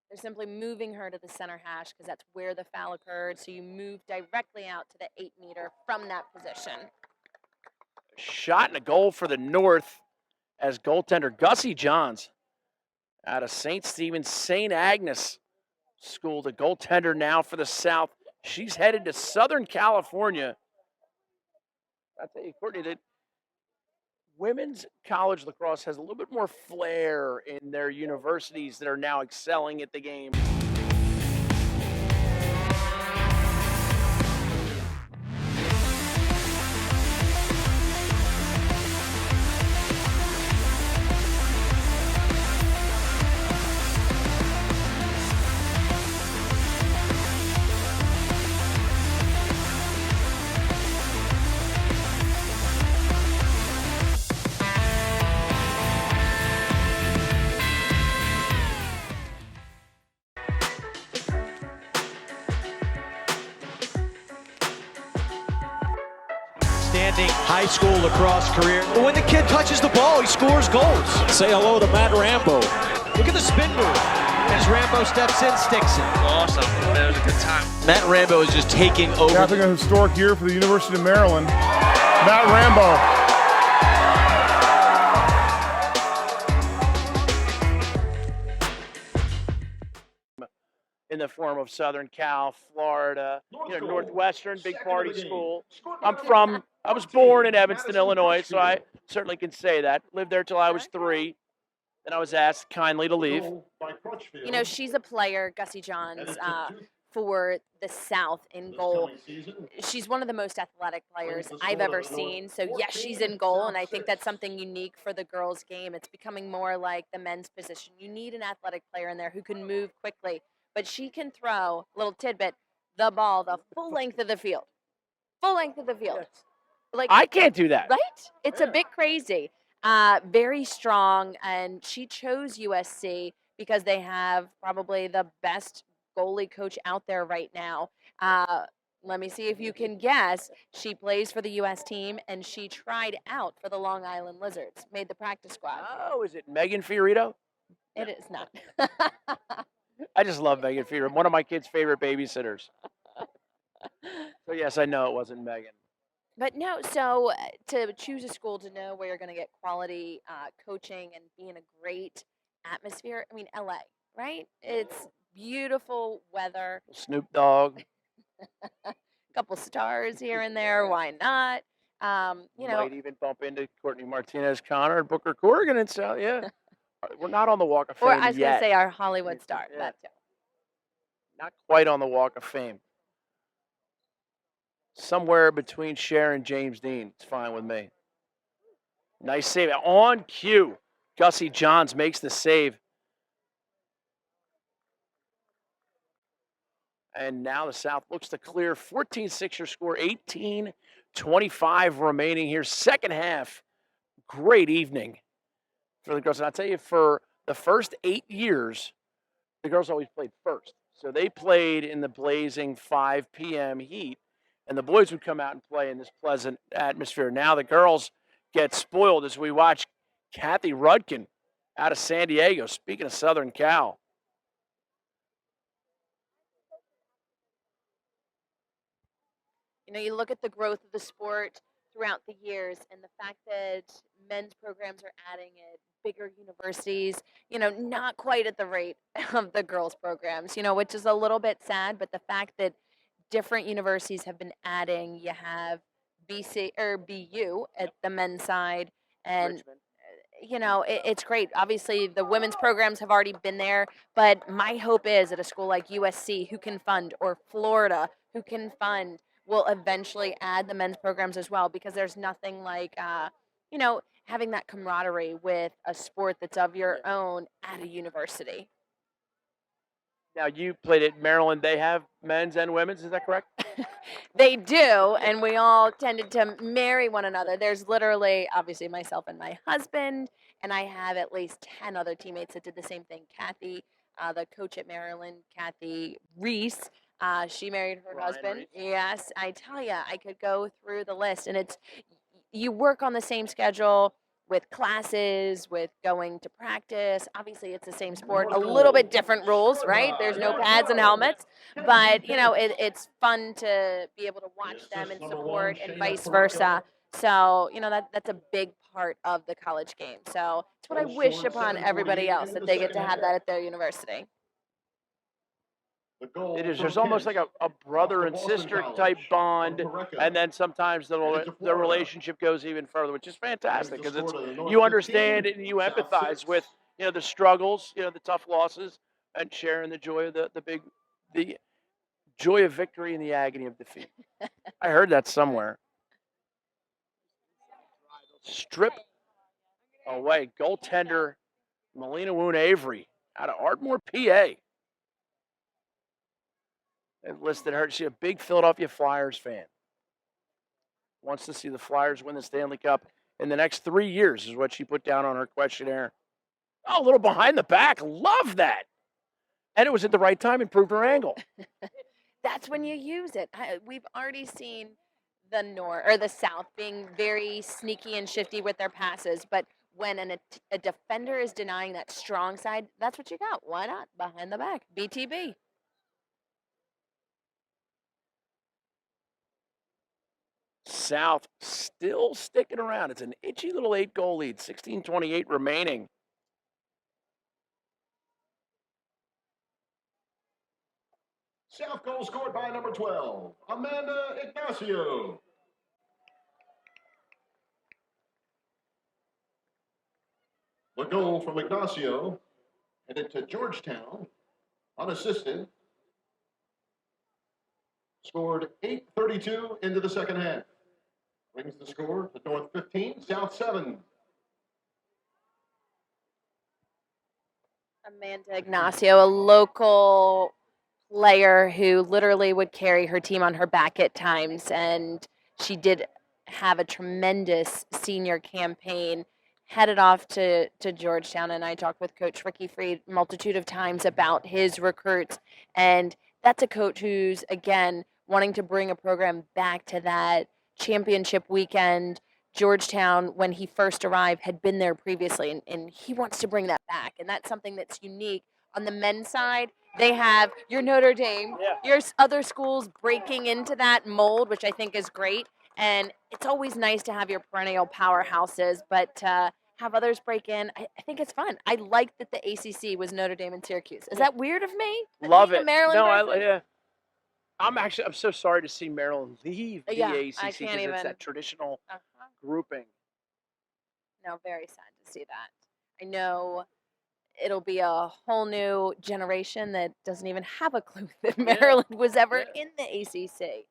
Speaker 2: They're simply moving her to the center hash because that's where the foul occurred. So you move directly out to the 8-meter from that position.
Speaker 1: Shot and a goal for the North as goaltender Gussie Johns out of St. Stephen's, St. Agnes School, the goaltender now for the South. She's headed to Southern California. I tell you, Courtney, that women's college lacrosse has a little bit more flair in their universities that are now excelling at the game.
Speaker 6: High school lacrosse career. But when the kid touches the ball, he scores goals. Say hello to Matt Rambo. Look at the spin move. As Rambo steps in, sticks it.
Speaker 8: Awesome. That was a good time.
Speaker 6: Matt Rambo is just taking over.
Speaker 9: Yeah, I think a historic year for the University of Maryland. Matt Rambo.
Speaker 1: In the form of Southern Cal, Florida, Northwestern, big party school. I'm from I was born in Evanston, Illinois, so I certainly can say that. Lived there till I was 3. Then I was asked kindly to leave.
Speaker 2: You know, she's a player, Gussie Johns, for the South in goal. She's one of the most athletic players I've ever seen. So, yes, she's in goal, and I think that's something unique for the girls' game. It's becoming more like the men's position. You need an athletic player in there who can move quickly, but she can throw, little tidbit, the ball the full length of the field. Full length of the field. Like,
Speaker 1: I can't do that.
Speaker 2: Right? It's a bit crazy. Very strong, and she chose USC because they have probably the best goalie coach out there right now. Let me see if you can guess. She plays for the U.S. team, and she tried out for the Long Island Lizards, made the practice squad.
Speaker 1: Oh, is it Megan Fiorito?
Speaker 2: It is not.
Speaker 1: I just love Megan Fiorito. One of my kids' favorite babysitters. So, yes, I know it wasn't Megan.
Speaker 2: But no, so to choose a school to know where you're going to get quality coaching and be in a great atmosphere, I mean, LA, right? It's beautiful weather.
Speaker 1: Snoop Dogg.
Speaker 2: A couple stars here and there. Why not? You know,
Speaker 1: Might even bump into Courtney Martinez-Connor and Booker Corrigan and so, yeah. We're not on the Walk of Fame
Speaker 2: or I was going to
Speaker 1: yet.
Speaker 2: say our Hollywood star.
Speaker 1: Yeah.
Speaker 2: That too.
Speaker 1: Not quite on the Walk of Fame. Somewhere between Cher and James Dean. It's fine with me. Nice save. On cue. Gussie Johns makes the save. And now the South looks to clear. 14-6 your score. 18-25 remaining here. Second half. Great evening for the girls. And I'll tell you, for the first 8 years, the girls always played first. So they played in the blazing 5 p.m. heat. And the boys would come out and play in this pleasant atmosphere. Now the girls get spoiled as we watch Kathy Rudkin out of San Diego. Speaking of Southern Cal.
Speaker 2: You know, you look at the growth of the sport throughout the years and the fact that men's programs are adding it, bigger universities, you know, not quite at the rate of the girls' programs, you know, which is a little bit sad, but the fact that different universities have been adding, you have BC or BU at the men's side, and
Speaker 1: Richmond.
Speaker 2: you know, it's great. Obviously, the women's programs have already been there, but my hope is at a school like USC, who can fund, or Florida, who can fund, will eventually add the men's programs as well, because there's nothing like, you know, having that camaraderie with a sport that's of your own at a university.
Speaker 1: Now, you played at Maryland. They have men's and women's. Is that correct?
Speaker 2: They do, and we all tended to marry one another. There's literally, obviously, myself and my husband, and I have at least 10 other teammates that did the same thing. Kathy, the coach at Maryland, Kathy Reese, she married her
Speaker 1: Ryan
Speaker 2: husband.
Speaker 1: Reese.
Speaker 2: Yes, I tell you, I could go through the list, and it's, you work on the same schedule with classes, with going to practice. Obviously, it's the same sport, a little bit different rules, right? There's no pads and helmets, but, you know, it's fun to be able to watch them and support and vice versa. So, you know, that's a big part of the college game. So it's what I wish upon everybody else, that they get to have that at their university.
Speaker 1: It is. There's almost like a brother and sister type bond, and then sometimes the relationship goes even further, which is fantastic because it's, you understand and you empathize with, you know, the struggles, you know, the tough losses, and sharing the joy of the joy of victory and the agony of defeat. I heard that somewhere. Strip away, goaltender Melina Woon Avery out of Armour, PA. They've listed her. She's a big Philadelphia Flyers fan. Wants to see the Flyers win the Stanley Cup in the next 3 years is what she put down on her questionnaire. Oh, a little behind the back. Love that. And it was at the right time, improved her angle.
Speaker 2: That's when you use it. We've already seen the North or the South being very sneaky and shifty with their passes, but when a defender is denying that strong side, that's what you got. Why not? Behind the back. BTB.
Speaker 1: South still sticking around. It's an itchy little 8-goal lead. 16:28 remaining.
Speaker 3: South goal scored by number 12, Amanda Ignacio. The goal from Ignacio, headed to Georgetown, unassisted. Scored 8:32 into the second half. Brings the score to North 15, South 7.
Speaker 2: Amanda Ignacio, a local player who literally would carry her team on her back at times, and she did have a tremendous senior campaign. Headed off to Georgetown, and I talked with Coach Ricky Freed multitude of times about his recruits, and that's a coach who's, again, wanting to bring a program back to that championship weekend. Georgetown, when he first arrived, had been there previously, and he wants to bring that back, and that's something that's unique. On the men's side, they have your Notre Dame, your other schools breaking into that mold, which I think is great, and it's always nice to have your perennial powerhouses, but have others break in. I think it's fun. I like that the ACC was Notre Dame and Syracuse. Is that weird of me?
Speaker 1: Love
Speaker 2: Being a
Speaker 1: it.
Speaker 2: Maryland
Speaker 1: No,
Speaker 2: person?
Speaker 1: yeah. I'm so sorry to see Maryland leave the
Speaker 2: Yeah,
Speaker 1: ACC
Speaker 2: I
Speaker 1: because
Speaker 2: can't
Speaker 1: it's
Speaker 2: even.
Speaker 1: that traditional
Speaker 2: Uh-huh.
Speaker 1: grouping.
Speaker 2: No, very sad to see that. I know it'll be a whole new generation that doesn't even have a clue that Maryland was ever in the ACC.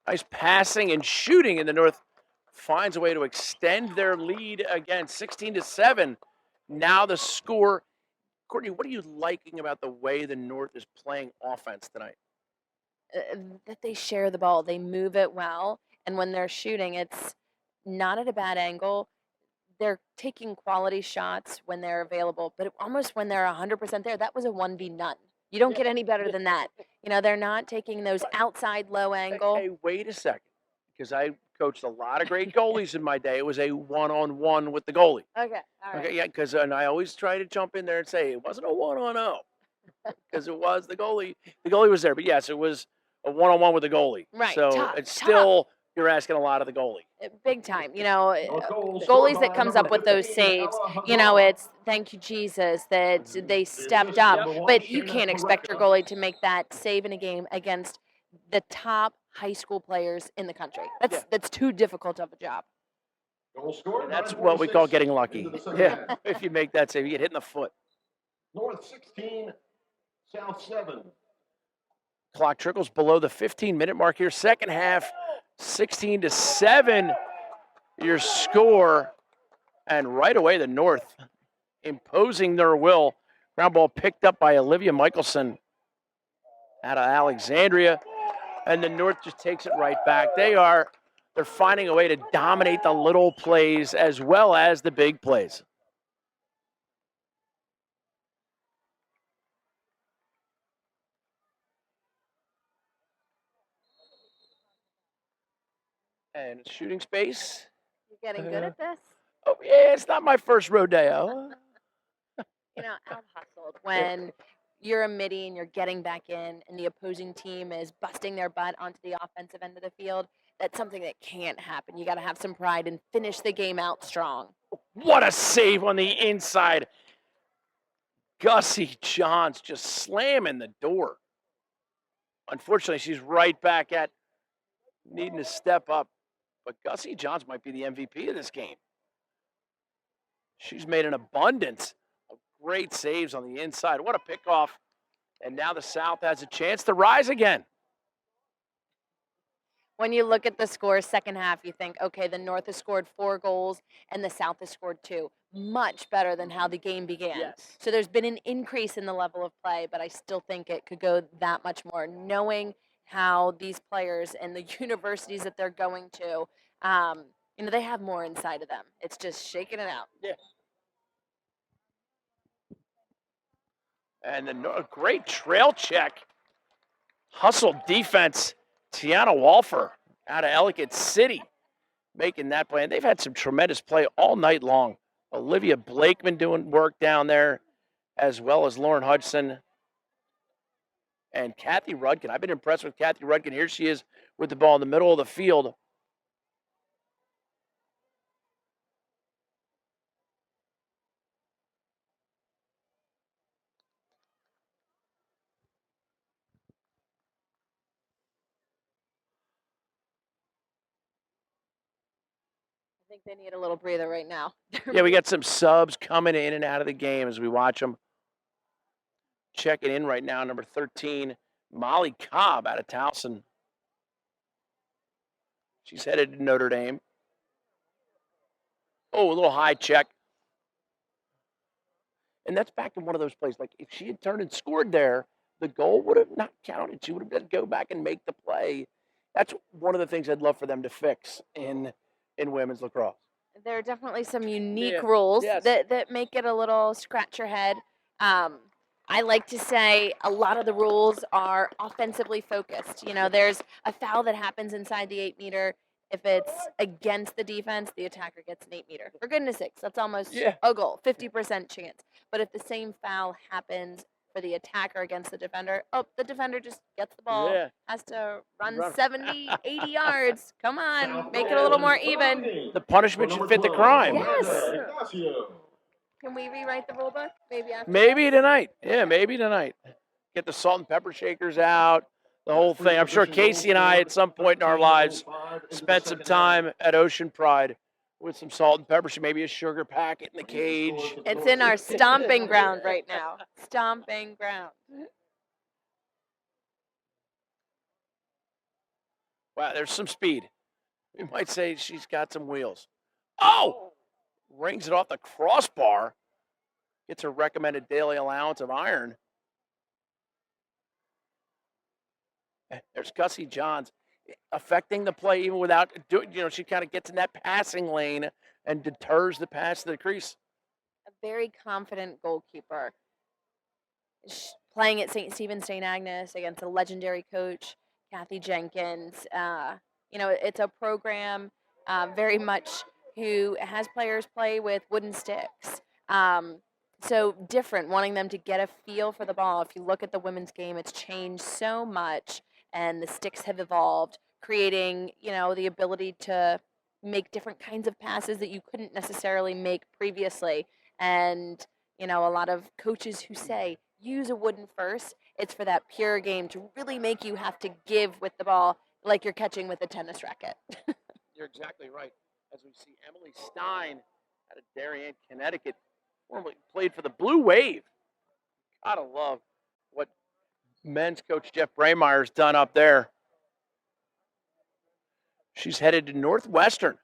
Speaker 1: Nice passing and shooting, and the North finds a way to extend their lead again, 16-7. Now the score. Courtney, what are you liking about the way the North is playing offense tonight?
Speaker 2: That they share the ball, they move it well, and when they're shooting, it's not at a bad angle. They're taking quality shots when they're available, but almost when they're 100% there, that was a 1v none. You don't get any better than that. You know, they're not taking those outside low angle.
Speaker 1: Hey, wait a second, because I coached a lot of great goalies in my day. It was a one-on-one with the goalie.
Speaker 2: Okay, all right.
Speaker 1: Okay, yeah, because and I always try to jump in there and say it wasn't a one-on-0 because it was the goalie. The goalie was there, but yes, it was a one-on-one with the goalie.
Speaker 2: Right,
Speaker 1: So
Speaker 2: tough,
Speaker 1: it's still you're asking a lot of the goalie.
Speaker 2: Big time. You know, goalies that comes up with those saves, you know, it's thank you, Jesus, that they stepped up. But you can't expect your goalie to make that save in a game against the top high school players in the country. That's too difficult of a job.
Speaker 1: That's what we call getting lucky. Yeah, if you make that save, you get hit in the foot.
Speaker 3: North 16, South 7.
Speaker 1: Clock trickles below the 15-minute mark here. Second half, 16-7, your score. And right away, the North imposing their will. Ground ball picked up by Olivia Michelson out of Alexandria. And the North just takes it right back. They're finding a way to dominate the little plays as well as the big plays. And shooting space.
Speaker 2: You're getting good at this.
Speaker 1: Oh, yeah, it's not my first rodeo.
Speaker 2: You know, out hustled when you're a midi and you're getting back in and the opposing team is busting their butt onto the offensive end of the field. That's something that can't happen. You got to have some pride and finish the game out strong.
Speaker 1: What a save on the inside. Gussie Johns just slamming the door. Unfortunately, she's right back at needing to step up. But Gussie Johns might be the MVP of this game. She's made an abundance of great saves on the inside. What a pickoff. And now the South has a chance to rise again.
Speaker 2: When you look at the scores second half, you think, okay, the North has scored 4 goals and the South has scored 2. Much better than how the game began.
Speaker 1: Yes.
Speaker 2: So there's been an increase in the level of play, but I still think it could go that much more. Knowing how these players and the universities that they're going to, you know, they have more inside of them. It's just shaking it out.
Speaker 1: Yeah. And the great trail check. Hustle defense. Tiana Walfer out of Ellicott City making that play. And they've had some tremendous play all night long. Olivia Blakeman doing work down there, as well as Lauren Hudson and Kathy Rudkin. I've been impressed with Kathy Rudkin. Here she is with the ball in the middle of the field.
Speaker 2: think they need a little breather right now.
Speaker 1: Yeah, we got some subs coming in and out of the game as we watch them. Checking in right now, number 13, Molly Cobb out of Towson. She's headed to Notre Dame. Oh, a little high check. And that's back in one of those plays. Like, if she had turned and scored there, the goal would have not counted. She would have had to go back and make the play. That's one of the things I'd love for them to fix in women's lacrosse.
Speaker 2: There are definitely some unique
Speaker 1: Yeah,
Speaker 2: rules
Speaker 1: yes.
Speaker 2: that make it a little scratch your head. I like to say a lot of the rules are offensively focused. You know, there's a foul that happens inside the 8 meter. If it's against the defense, the attacker gets an 8 meter. For goodness sakes, that's almost a goal, 50% chance. But if the same foul happens for the attacker against the defender, the defender just gets the ball, has to run 70, 80 yards. Come on, make it a little more even.
Speaker 1: The punishment should fit the crime.
Speaker 2: Yes. Can we rewrite the rule book? Maybe after
Speaker 1: Maybe tonight. Yeah, maybe tonight. Get the salt and pepper shakers out, the whole thing. I'm sure Casey and I, at some point in our lives, spent some time at Ocean Pride with some salt and pepper, maybe a sugar packet in the cage.
Speaker 2: It's in our stomping ground right now. Stomping ground.
Speaker 1: Wow, there's some speed. We might say she's got some wheels. Oh! Rings it off the crossbar. Gets her recommended daily allowance of iron. There's Gussie Johns affecting the play even without doing, she kind of gets in that passing lane and deters the pass to the crease.
Speaker 2: A very confident goalkeeper. Playing at St. Stephen's St. Agnes against a legendary coach, Kathy Jenkins. It's a program very much who has players play with wooden sticks. So different, wanting them to get a feel for the ball. If you look at the women's game, it's changed so much, and the sticks have evolved, creating, the ability to make different kinds of passes that you couldn't necessarily make previously. And, a lot of coaches who say, use a wooden first, it's for that pure game to really make you have to give with the ball like you're catching with a tennis racket.
Speaker 1: You're exactly right. As we see Emily Stein out of Darien, Connecticut, formerly played for the Blue Wave. Gotta love what men's coach Jeff Braemeyer's done up there. She's headed to Northwestern.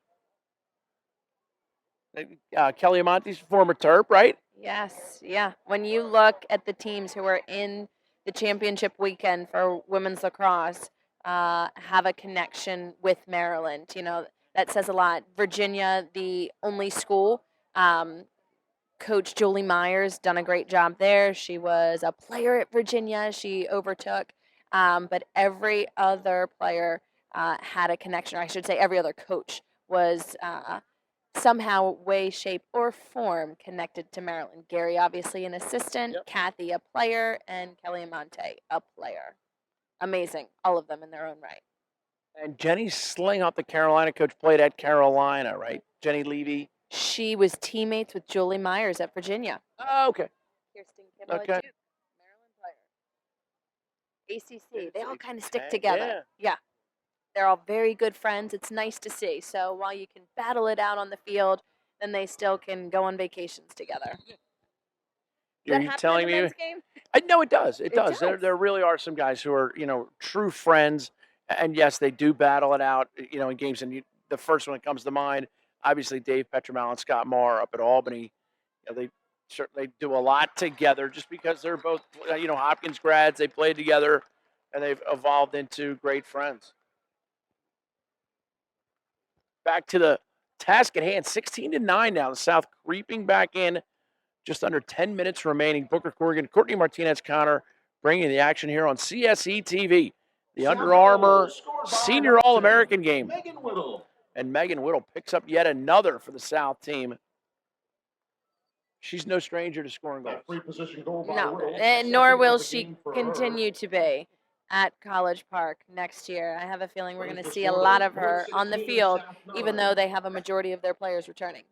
Speaker 1: Kelly Amonte's former Terp, right?
Speaker 2: Yes, yeah. When you look at the teams who are in the championship weekend for women's lacrosse, have a connection with Maryland, that says a lot. Virginia, the only school. Coach Julie Myers done a great job there. She was a player at Virginia. She overtook. But every other player had a connection. Or I should say every other coach was somehow, way, shape, or form connected to Maryland. Gary, obviously an assistant. Yep. Kathy, a player. And Kelly Amonte, a player. Amazing. All of them in their own right.
Speaker 1: And Jenny Slinghop, the Carolina coach, played at Carolina, right? Jenny Levy.
Speaker 2: She was teammates with Julie Myers at Virginia.
Speaker 1: Oh, okay.
Speaker 2: Kirsten Kimmel
Speaker 1: Okay.
Speaker 2: at Duke, Maryland player. ACC. They all kind of stick together. Yeah. They're all very good friends. It's nice to see. So while you can battle it out on the field, then they still can go on vacations together.
Speaker 1: Are you telling me? I know it does. It does. There really are some guys who are, true friends. And yes, they do battle it out, in games. And the first one that comes to mind, obviously Dave Petromal and Scott Marr up at Albany. They certainly do a lot together just because they're both, Hopkins grads. They played together, and they've evolved into great friends. Back to the task at hand, 16-9 now. The South creeping back in. Just under 10 minutes remaining. Booker Corrigan, Courtney Martinez-Connor bringing the action here on CSE TV. The Under Armour Senior All-American game. And Megan Whittle picks up yet another for the South team. She's no stranger to scoring goals.
Speaker 2: No, and nor will she continue to be at College Park next year. I have a feeling we're going to see a lot of her on the field, even though they have a majority of their players returning.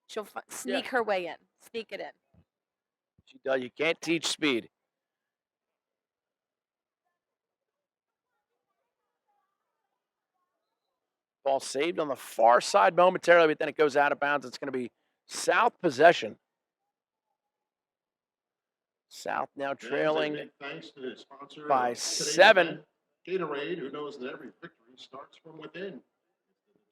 Speaker 2: She'll sneak her way in. Sneak it in.
Speaker 1: She does. You can't teach speed. Ball saved on the far side momentarily, but then it goes out of bounds. It's going to be South possession. South now trailing by 7.
Speaker 3: Gatorade, who knows that every victory starts from within.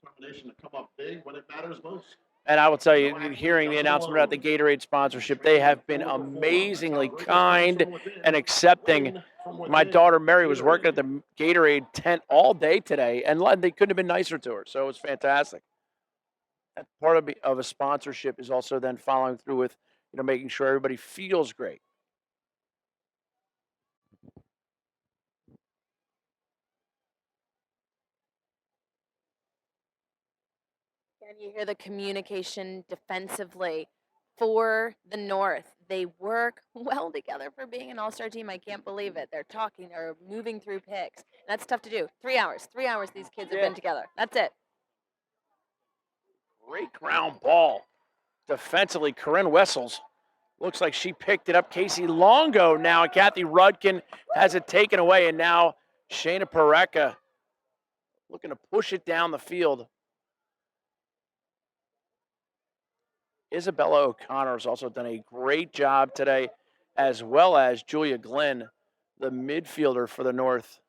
Speaker 3: Determination to come up big when it matters most.
Speaker 1: And I will tell you, hearing the announcement about the Gatorade sponsorship, they have been amazingly kind and accepting. My daughter Mary was working at the Gatorade tent all day today, and they couldn't have been nicer to her. So it was fantastic. And part of a sponsorship is also then following through with, making sure everybody feels great.
Speaker 2: And you hear the communication defensively for the North. They work well together for being an all-star team. I can't believe it. They're talking, they're moving through picks. That's tough to do. 3 hours. 3 hours these kids have been together. That's it.
Speaker 1: Great ground ball. Defensively, Corinne Wessels looks like she picked it up. Casey Longo now, and Kathy Rudkin has it taken away, and now Shayna Pirreca looking to push it down the field. Isabella O'Connor has also done a great job today, as well as Julia Glenn, the midfielder for the North.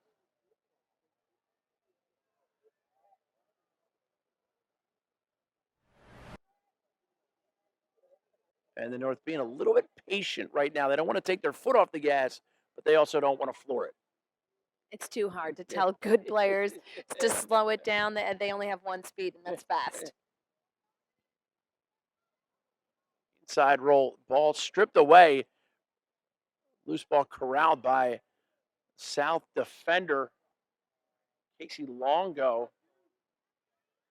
Speaker 1: And the North being a little bit patient right now. They don't want to take their foot off the gas, but they also don't want to floor it.
Speaker 2: It's too hard to tell good players to slow it down. They only have one speed, and that's fast.
Speaker 1: Inside roll, ball stripped away. Loose ball corralled by South defender Casey Longo.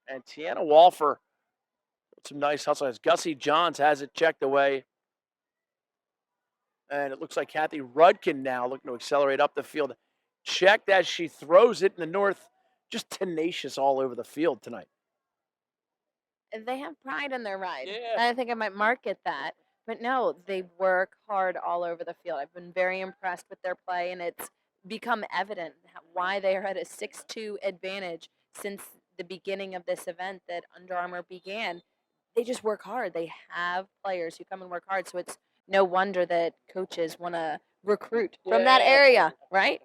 Speaker 1: And Tiana Walfer, some nice hustle as Gussie Johns has it checked away. And it looks like Kathy Rudkin now looking to accelerate up the field. Checked as she throws it in the North, just tenacious all over the field tonight.
Speaker 2: They have pride in their ride.
Speaker 1: Yeah.
Speaker 2: I think I might market that. But no, they work hard all over the field. I've been very impressed with their play, and it's become evident why they are at a 6-2 advantage since the beginning of this event that Under Armour began. They just work hard. They have players who come and work hard, so it's no wonder that coaches want to recruit from that area, right?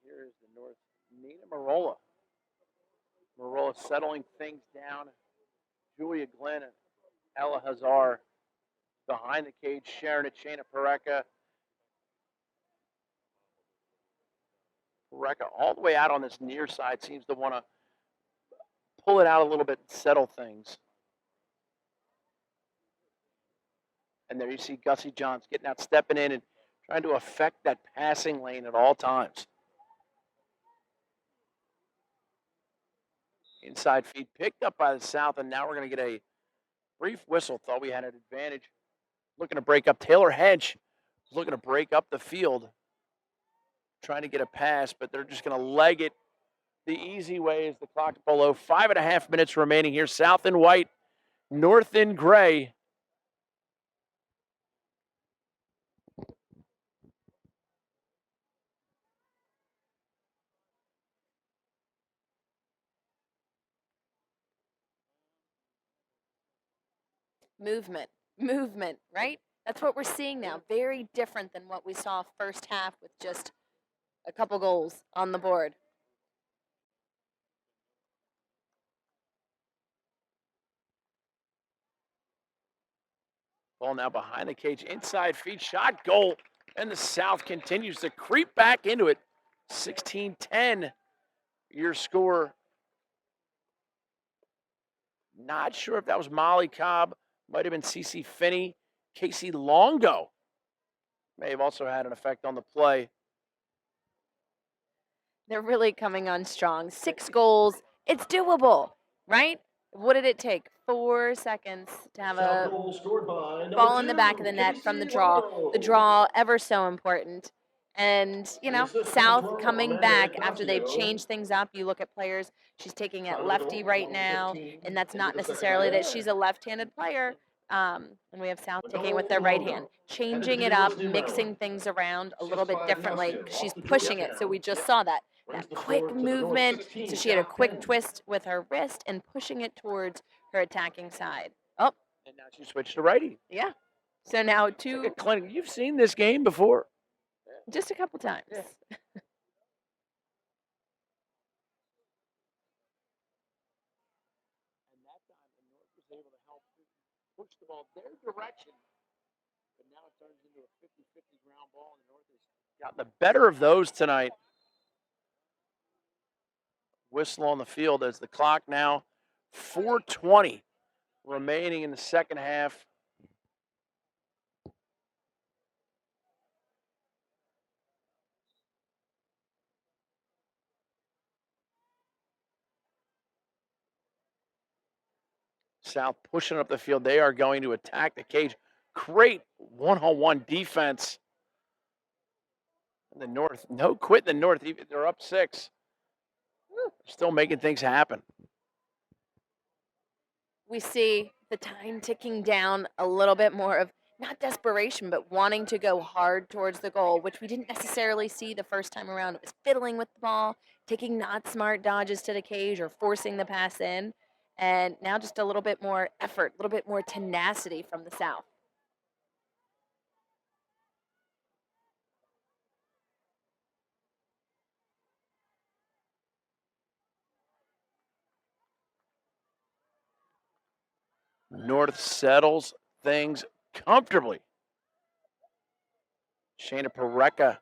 Speaker 1: Here is the North, Nina Marola. Marola settling things down. Julia Glenn and Ella Hazar behind the cage, sharing it. Shayna Pirreca. Pirreca all the way out on this near side seems to want to pull it out a little bit and settle things. And there you see Gussie Johns getting out, stepping in and trying to affect that passing lane at all times. Inside feed picked up by the South, and now we're going to get a brief whistle. Thought we had an advantage. Looking to break up. Taylor Hedge looking to break up the field. Trying to get a pass, but they're just going to leg it the easy way as the clock below. 5.5 minutes remaining here. South in white, North in gray.
Speaker 2: Movement, right? That's what we're seeing now. Very different than what we saw first half with just a couple goals on the board.
Speaker 1: Ball now behind the cage, inside feed, shot, goal, and the South continues to creep back into it. 16-10, your score. Not sure if that was Molly Cobb. Might have been Cece Finney. Casey Longo may have also had an effect on the play.
Speaker 2: They're really coming on strong. 6 goals. It's doable, right? What did it take? 4 seconds to have a ball in the back of the net from the draw. The draw, ever so important. And, South coming back after they've changed things up. You look at players, she's taking it lefty right now, and that's not necessarily that she's a left-handed player. And we have South taking it with their right hand, changing it up, mixing things around a little bit differently. She's pushing it, so we just saw that quick movement. So she had a quick twist with her wrist and pushing it towards her attacking side. Oh,
Speaker 1: And now she switched to righty.
Speaker 2: yeah. So now
Speaker 1: Like
Speaker 2: two,
Speaker 1: a clinic. You've seen this game before.
Speaker 2: just a couple times.
Speaker 1: Yeah. And that time, the North was able to help push the ball their direction. But now it turns into a 50-50 ground ball, and the North has gotten the better of those tonight. Whistle on the field as the clock now 4:20 remaining in the second half. South pushing up the field. They are going to attack the cage. Great one-on-one defense. And the North, no quit in the North. They're up 6. Still making things happen.
Speaker 2: We see the time ticking down a little bit more of not desperation, but wanting to go hard towards the goal, which we didn't necessarily see the first time around. It was fiddling with the ball, taking not smart dodges to the cage or forcing the pass in. And now just a little bit more effort, a little bit more tenacity from the South.
Speaker 1: North settles things comfortably. Shayna Pirreca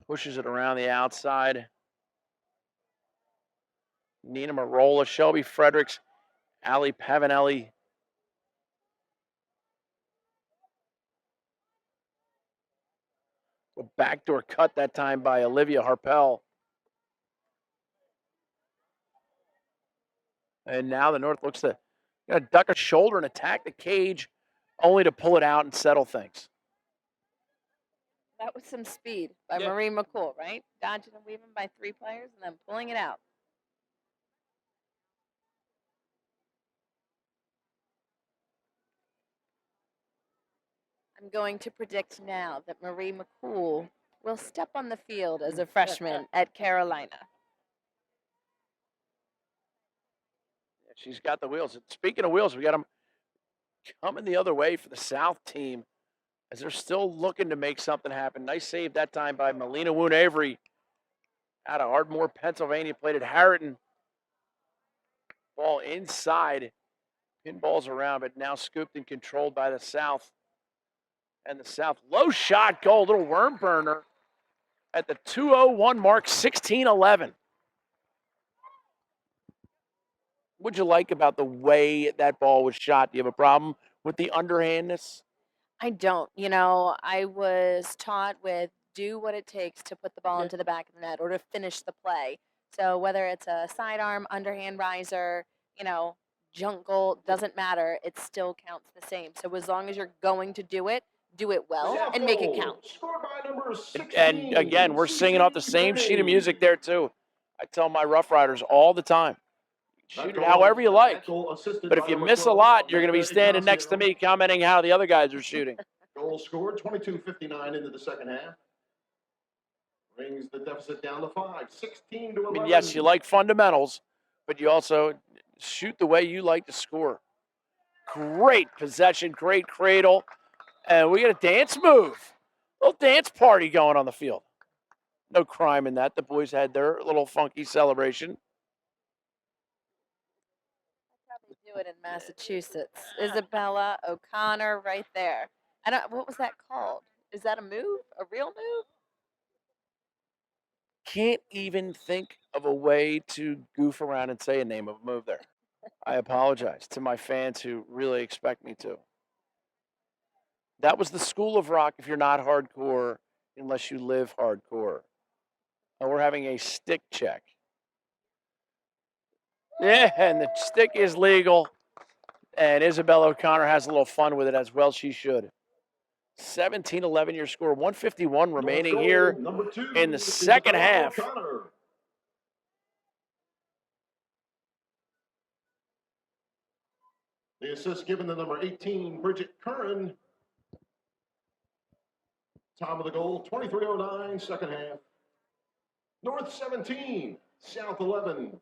Speaker 1: pushes it around the outside. Nina Marola, Shelby Fredericks, Ali Pavanelli. A backdoor cut that time by Olivia Harpel. And now the North looks to duck a shoulder and attack the cage, only to pull it out and settle things.
Speaker 2: That was some speed by Marie McCool, right? Dodging and weaving by 3 players and then pulling it out. I'm going to predict now that Marie McCool will step on the field as a freshman at Carolina.
Speaker 1: She's got the wheels. Speaking of wheels, we got them coming the other way for the South team as they're still looking to make something happen. Nice save that time by Melina Woon-Avery out of Ardmore, Pennsylvania. Played at Harriton. Ball inside. Pinballs around, but now scooped and controlled by the South. And the South low shot goal, little worm burner at the 2:01 mark, 16-11. What'd you like about the way that ball was shot? Do you have a problem with the underhandness?
Speaker 2: I don't. I was taught with do what it takes to put the ball into the back of the net or to finish the play. So whether it's a sidearm, underhand riser, junk goal, doesn't matter. It still counts the same. So as long as you're going to do it well and make it count.
Speaker 1: And again, we're singing off the same sheet of music there too. I tell my Rough Riders all the time, shoot it however you like. But if you miss a lot, you're going to be standing next to me commenting how the other guys are shooting.
Speaker 3: Goal scored, 22:59 into the second half. Brings the deficit down to 5, 16 to 11.
Speaker 1: I mean, yes, you like fundamentals, but you also shoot the way you like to score. Great possession, great cradle. And we got a dance move. A little dance party going on the field. No crime in that. The boys had their little funky celebration.
Speaker 2: Probably do it in Massachusetts. Isabella O'Connor right there. What was that called? Is that a move? A real move?
Speaker 1: Can't even think of a way to goof around and say a name of a move there. I apologize to my fans who really expect me to. That was the School of Rock if you're not hardcore, unless you live hardcore. And we're having a stick check. Yeah, and the stick is legal. And Isabella O'Connor has a little fun with it, as well she should. 17-11 your score. 151 remaining here in the second half.
Speaker 3: The assist given to number 18, Bridget Curran. Time of the goal, 23:09, second half. North 17, South 11.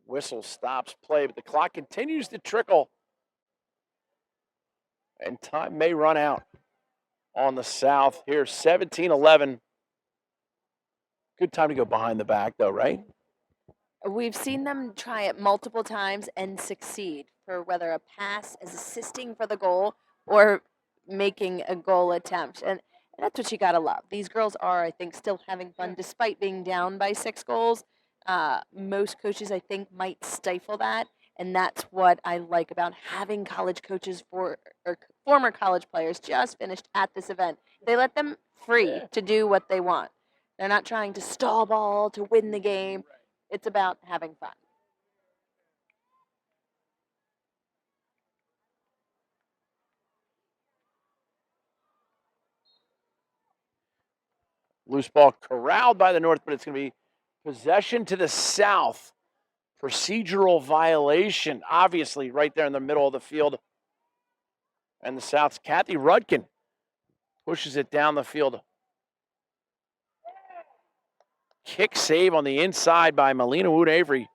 Speaker 1: Whistle stops play, but the clock continues to trickle. And time may run out on the South here, 17-11. Good time to go behind the back, though, right?
Speaker 2: We've seen them try it multiple times and succeed, for whether a pass is assisting for the goal or making a goal attempt. And that's what you got to love. These girls are, I think, still having fun despite being down by 6 goals. Most coaches, I think, might stifle that. And that's what I like about having college coaches or former college players just finished at this event. They let them free to do what they want. They're not trying to stall ball to win the game. It's about having fun.
Speaker 1: Loose ball corralled by the North, but it's going to be possession to the South. Procedural violation, obviously, right there in the middle of the field. And the South's Kathy Rudkin pushes it down the field. Kick save on the inside by Melina Wood-Avery.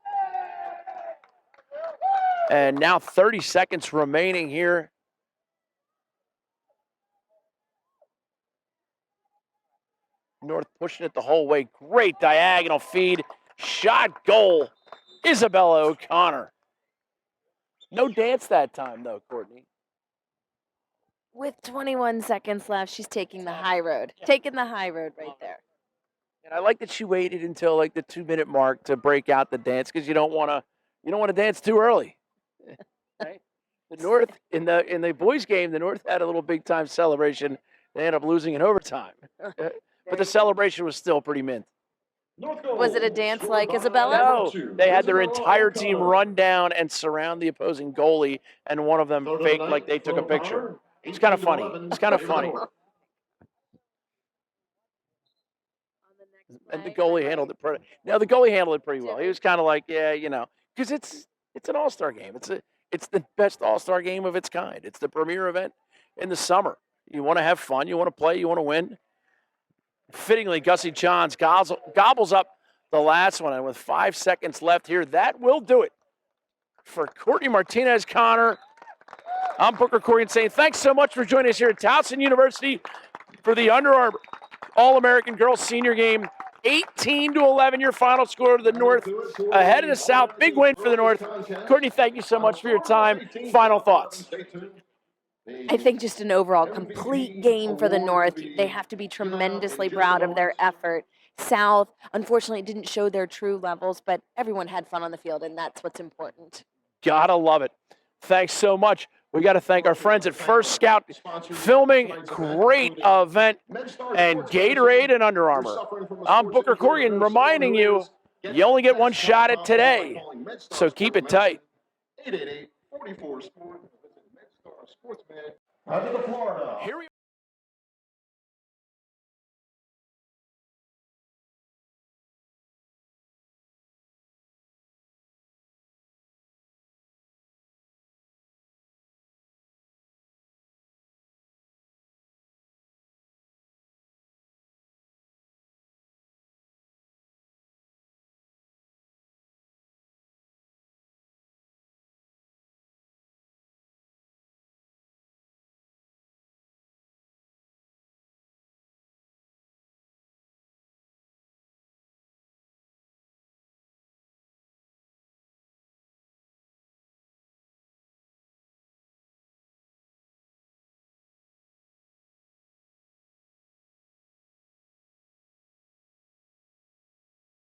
Speaker 1: And now 30 seconds remaining here. North pushing it the whole way. Great diagonal feed. Shot, goal. Isabella O'Connor. No dance that time, though, Courtney.
Speaker 2: With 21 seconds left, she's taking the high road. Taking the high road right there.
Speaker 1: And I like that she waited until like the 2-minute mark to break out the dance, because you don't want to dance too early. Right? The North in the boys' game, the North had a little big time celebration. They ended up losing in overtime, but the celebration was still pretty mint.
Speaker 2: Was it a dance like Isabella?
Speaker 1: No, they had their entire team run down and surround the opposing goalie, and one of them faked like they took a picture. It's kind of funny. It's kind of funny. And the goalie handled it pretty. No, the goalie handled it pretty well. He was kind of like, yeah, because it's an all-star game. It's the best all-star game of its kind. It's the premier event in the summer. You want to have fun. You want to play. You want to win. Fittingly, Gussie Johns gobbles up the last one, and with 5 seconds left here, that will do it for Courtney Martinez-Connor. I'm Booker Corrigan saying thanks so much for joining us here at Towson University for the Under Armour All-American Girls Senior Game. 18-11, your final score to the North, ahead of the South. Big win for the North. Courtney, thank you so much for your time. Final thoughts.
Speaker 2: I think just an overall complete game for the North. They have to be tremendously proud of their effort. South, unfortunately, didn't show their true levels, but everyone had fun on the field, and that's what's important.
Speaker 1: Gotta love it. Thanks so much. We got to thank our friends at First Scout Filming. Great event. And Gatorade and Under Armour. I'm Booker Corrigan reminding you, you only get one shot at today, so keep it tight. 888-44-SPORT. Sportsman. Out of the Florida. Here we